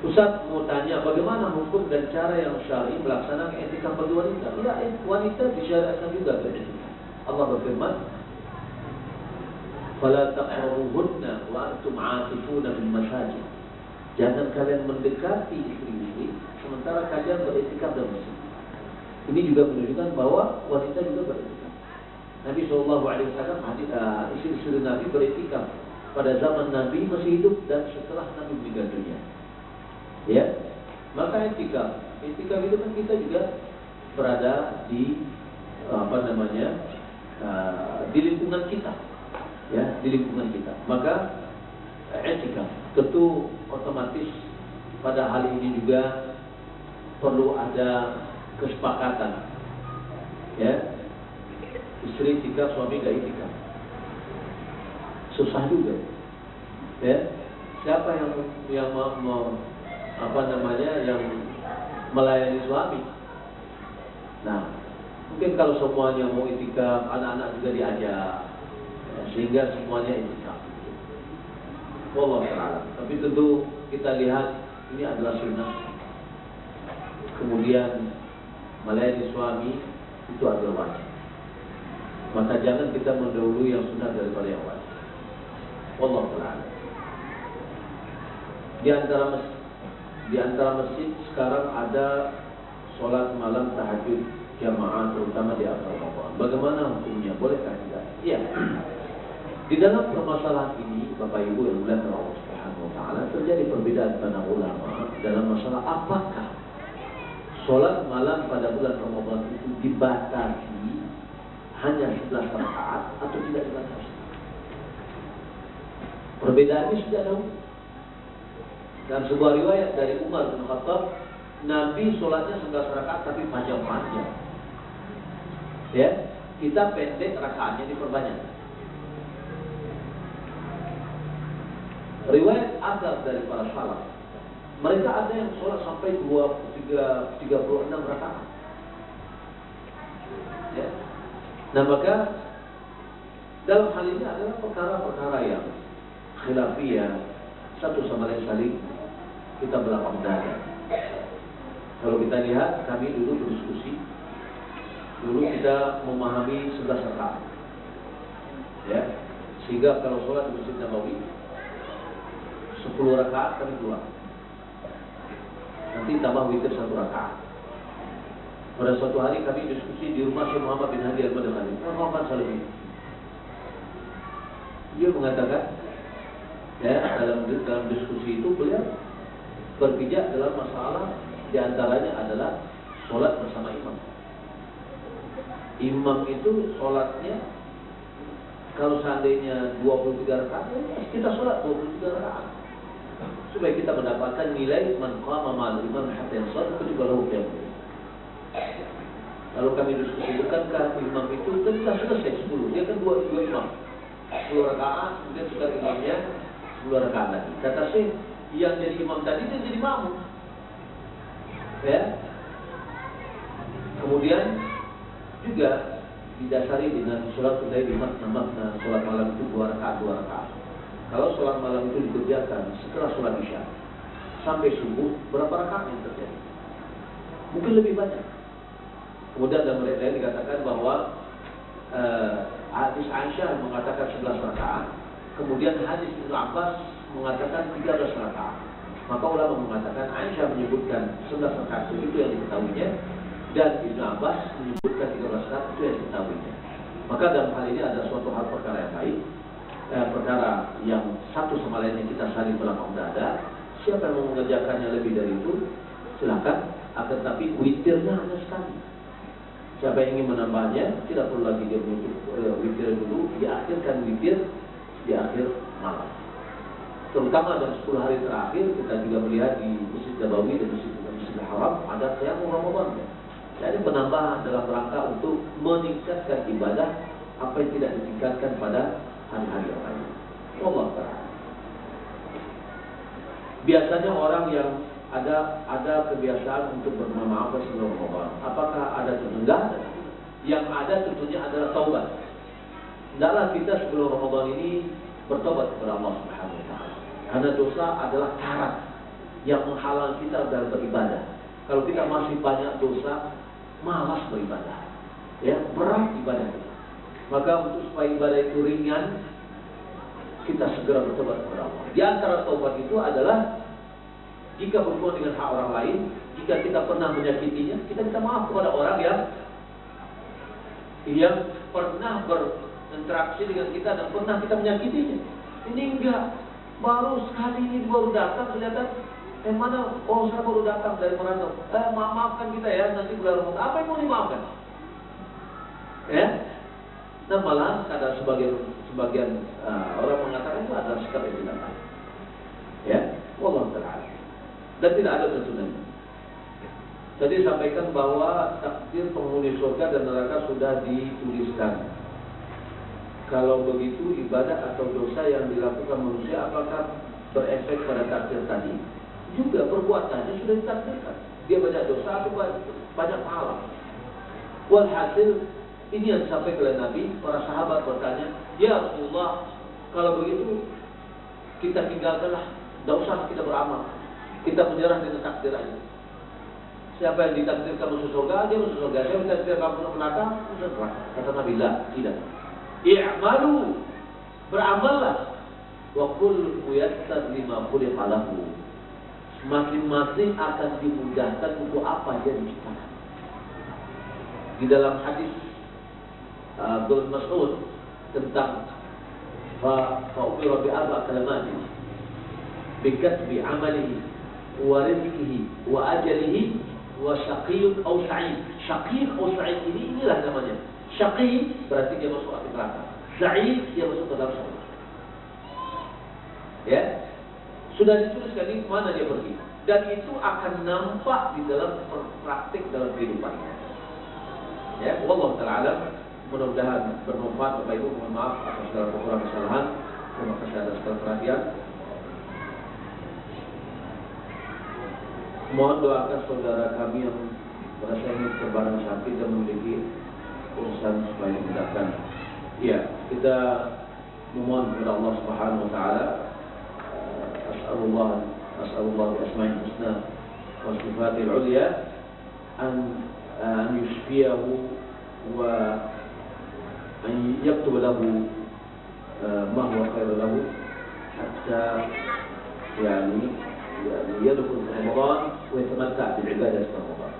Ustaz mau tanya bagaimana hukum dan cara yang syar'i melaksanakan etika bagi wanita? Ya, wanita disyariatkan juga beretika. Allah berfirman, "Fala taqrabuhunna wa antum 'akifuna fil masajid." Jangan kalian mendekati istri-istri sementara kalian beretikaf dalam masjid. Ini juga menunjukkan bahwa wanita juga beretikaf. Nabi SAW istri-istri Nabi beretikaf pada zaman Nabi masih hidup dan setelah Nabi meninggal dunia. Ya, maka etikaf itu kan kita juga berada di di lingkungan kita, ya, di lingkungan kita. Maka etikaf tentu otomatis pada hal ini juga perlu ada kesepakatan, ya. Istri etikaf, suami gak etikaf, susah juga, ya. Siapa yang yang melayani suami? Nah, mungkin kalau semuanya mau etikaf, anak-anak juga diajak, ya, sehingga semuanya etikaf. Wallahu a'lam. Tapi tentu kita lihat ini adalah sunnah. Kemudian melayani suami itu adalah wajib. Maka jangan kita mendahului yang sunnah daripada yang wajib. Wallahu a'lam. Di antara masjid sekarang ada sholat malam tahajud jamaah terutama di akhir Ramadan. Bagaimana hukumnya? Bolehkah tidak? Iya. Di dalam permasalahan ini, Bapak Ibu yang mulia Allah Subhanahu wa taala, terjadi perbedaan para ulama dalam masalah apakah sholat malam pada bulan Ramadan itu dibatasi hanya 11 rakaat atau tidak dibatasi. Perbedaannya sudah tahu. Dan sebuah riwayat dari Umar bin Khattab, Nabi sholatnya 11 rakaat tapi panjang-panjang. Ya, kita pendek rakaatnya diperbanyak. Riwayat asal dari para salaf, mereka ada yang sholat sampai 36 rakaat. Ya. Nah, maka dalam hal ini adalah perkara-perkara yang khilafiyah, satu sama lain saling kita belakang dada. Kalau kita lihat, kami dulu berdiskusi, dulu kita memahami 11 rakaat, ya, sehingga kalau sholat di Masjid Nabawi 10 rakaat kami keluar, nanti tambah witir 1 rakaat. Pada suatu hari kami diskusi di rumah Syekh Muhammad bin Hadi Al-Madkhali, Muhammad Salafi. Dia mengatakan, ya, dalam diskusi itu beliau berpijak dalam masalah diantaranya adalah sholat bersama imam. Imam itu sholatnya kalau seandainya 23 rakaat, kita sholat 23 rakaat supaya kita mendapatkan nilai man qama ma'al imam hatta yansarif kutiba lahu qiyamul. Lalu kami diskusi, bukankah imam itu telah selesai 10, dia kan dua imam 10 rakaat, kemudian juga imamnya 10 rakaat lagi. Kata Syekh, yang jadi imam tadi dia jadi makmum, ya. Kemudian juga didasari dengan sholat lail di makna sholat malam itu 2 rakaat. Kalau sholat malam itu dikerjakan setelah sholat isya sampai subuh, berapa rakaat yang terjadi? Mungkin lebih banyak. Kemudian dalam riwayat lain dikatakan bahwa hadis Aisyah mengatakan 11 rakaat, kemudian hadis Ibnu Abbas mengatakan 13 rakaat. Maka ulama mengatakan Aisyah menyebutkan 11 rakaat itu yang diketahuinya, dan Ibnu Abbas menyebutkan 13 rakaat itu yang diketahuinya. Maka dalam hal ini ada suatu hal perkara yang baik. perkara yang satu sama lainnya kita saling berlapang dada. Siapa yang mau mengerjakannya lebih dari itu, silakan. Akan tapi witirnya hanya sekali. Siapa yang ingin menambahnya, tidak perlu lagi dia menutup witir dulu, diakhirkan witir di akhir malam. Terutama dalam 10 hari terakhir, kita juga melihat di Masjid Nabawi dan Masjid Haram ada qiyamul Ramadan. Jadi penambahan dalam rangka untuk meningkatkan ibadah apa yang tidak ditingkatkan pada hari-hari yang lain. Allah Ta'ala. Biasanya orang yang ada kebiasaan untuk bermohon maaf sebelum Ramadan. Apakah ada tertunda? Yang ada tentunya adalah taubat. Hendaklah kita sebelum Ramadan ini bertobat kepada Allah Subhanahu wa taala. Karena dosa adalah karat yang menghalang kita dalam beribadah. Kalau kita masih banyak dosa, malas beribadah. Ya, berat ibadah kita. Maka untuk supaya ibadah itu ringan, kita segera bertobat kepada Allah. Di antara taubat itu adalah jika berhubungan dengan hak orang lain, jika kita pernah menyakitinya, kita minta maaf kepada orang yang pernah berinteraksi dengan kita dan pernah kita menyakitinya. Ini enggak, baru sekali ini baru datang ternyata mana? Oh, saya baru datang dari merantau. Maafkan kita ya, nanti bulan Ramadan. Apa yang mau dimaafkan? Ya, dan malah ada sebagian orang mengatakan itu adalah sikap yang tidak baik. Ya, wallahu ta'ala. Dan tidak ada tuntunannya. Tadi sampaikan bahwa takdir penghuni surga dan neraka sudah dituliskan. Kalau begitu ibadah atau dosa yang dilakukan manusia apakah berefek pada takdir tadi? Juga perbuatannya sudah ditakdirkan. Dia banyak dosa atau banyak pahala. Walhasil ini yang disampaikan oleh Nabi. Para sahabat bertanya, ya Rasulullah, kalau begitu kita tinggalkanlah, tidak usah kita beramal. Kita menyerah dengan takdir aja. Siapa yang ditakdirkan masuk surga, dia masuk surga. Siapa yang ditakdirkan masuk neraka, masuk neraka. Kata Nabi, tidak. I'malu, beramallah. Wa kullu muyassar lima khuliqa lahu. Masing-masing akan dimudahkan untuk apa dia diciptakan. Di dalam hadis Ibnu Mas'ud tentang fa'umira bi arba' kalimatin bikatbi amalihi wa rizqihi wa ajalihi wa syaqiyyun aw sa'id. Syaqiyy atau sa'id inilah namanya. Syaqiyy berarti dia masuk api neraka. Sa'id dia masuk ke dalam surga. Ya. Sudah dituliskan di mana dia pergi. Dan itu akan nampak di dalam praktik dalam kehidupannya. Ya, wallahu ta'ala. Mudah-mudahan bermanfaat. Bapak Ibu, mohon maaf atas segala kekurangan kesalahan. Terima kasih atas segala perhatian. Mohon doakan saudara kami yang merasa ingin terbarang sakit dan memiliki urusan supaya dimudahkan. Iya, kita memohon kepada Allah Subhanahu wa taala. As'alullah bi asma'il husna wa sifatil 'ulya an yushfiyahu wa an yaktub lahu ma huwa khairu lahu hatta yadkhul Ramadan wa yatamatta' bil ibadah Ramadan.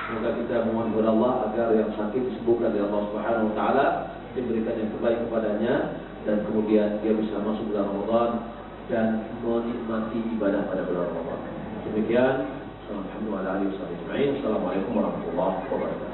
Semoga kita memohon kepada Allah agar yang sakit disembuhkan oleh Allah Subhanahu wa taala, diberikan yang terbaik kepadanya dan kemudian dia bisa masuk bulan Ramadan dan menikmati ibadah pada bulan Ramadan. Demikian, Assalamualaikum warahmatullahi wabarakatuh.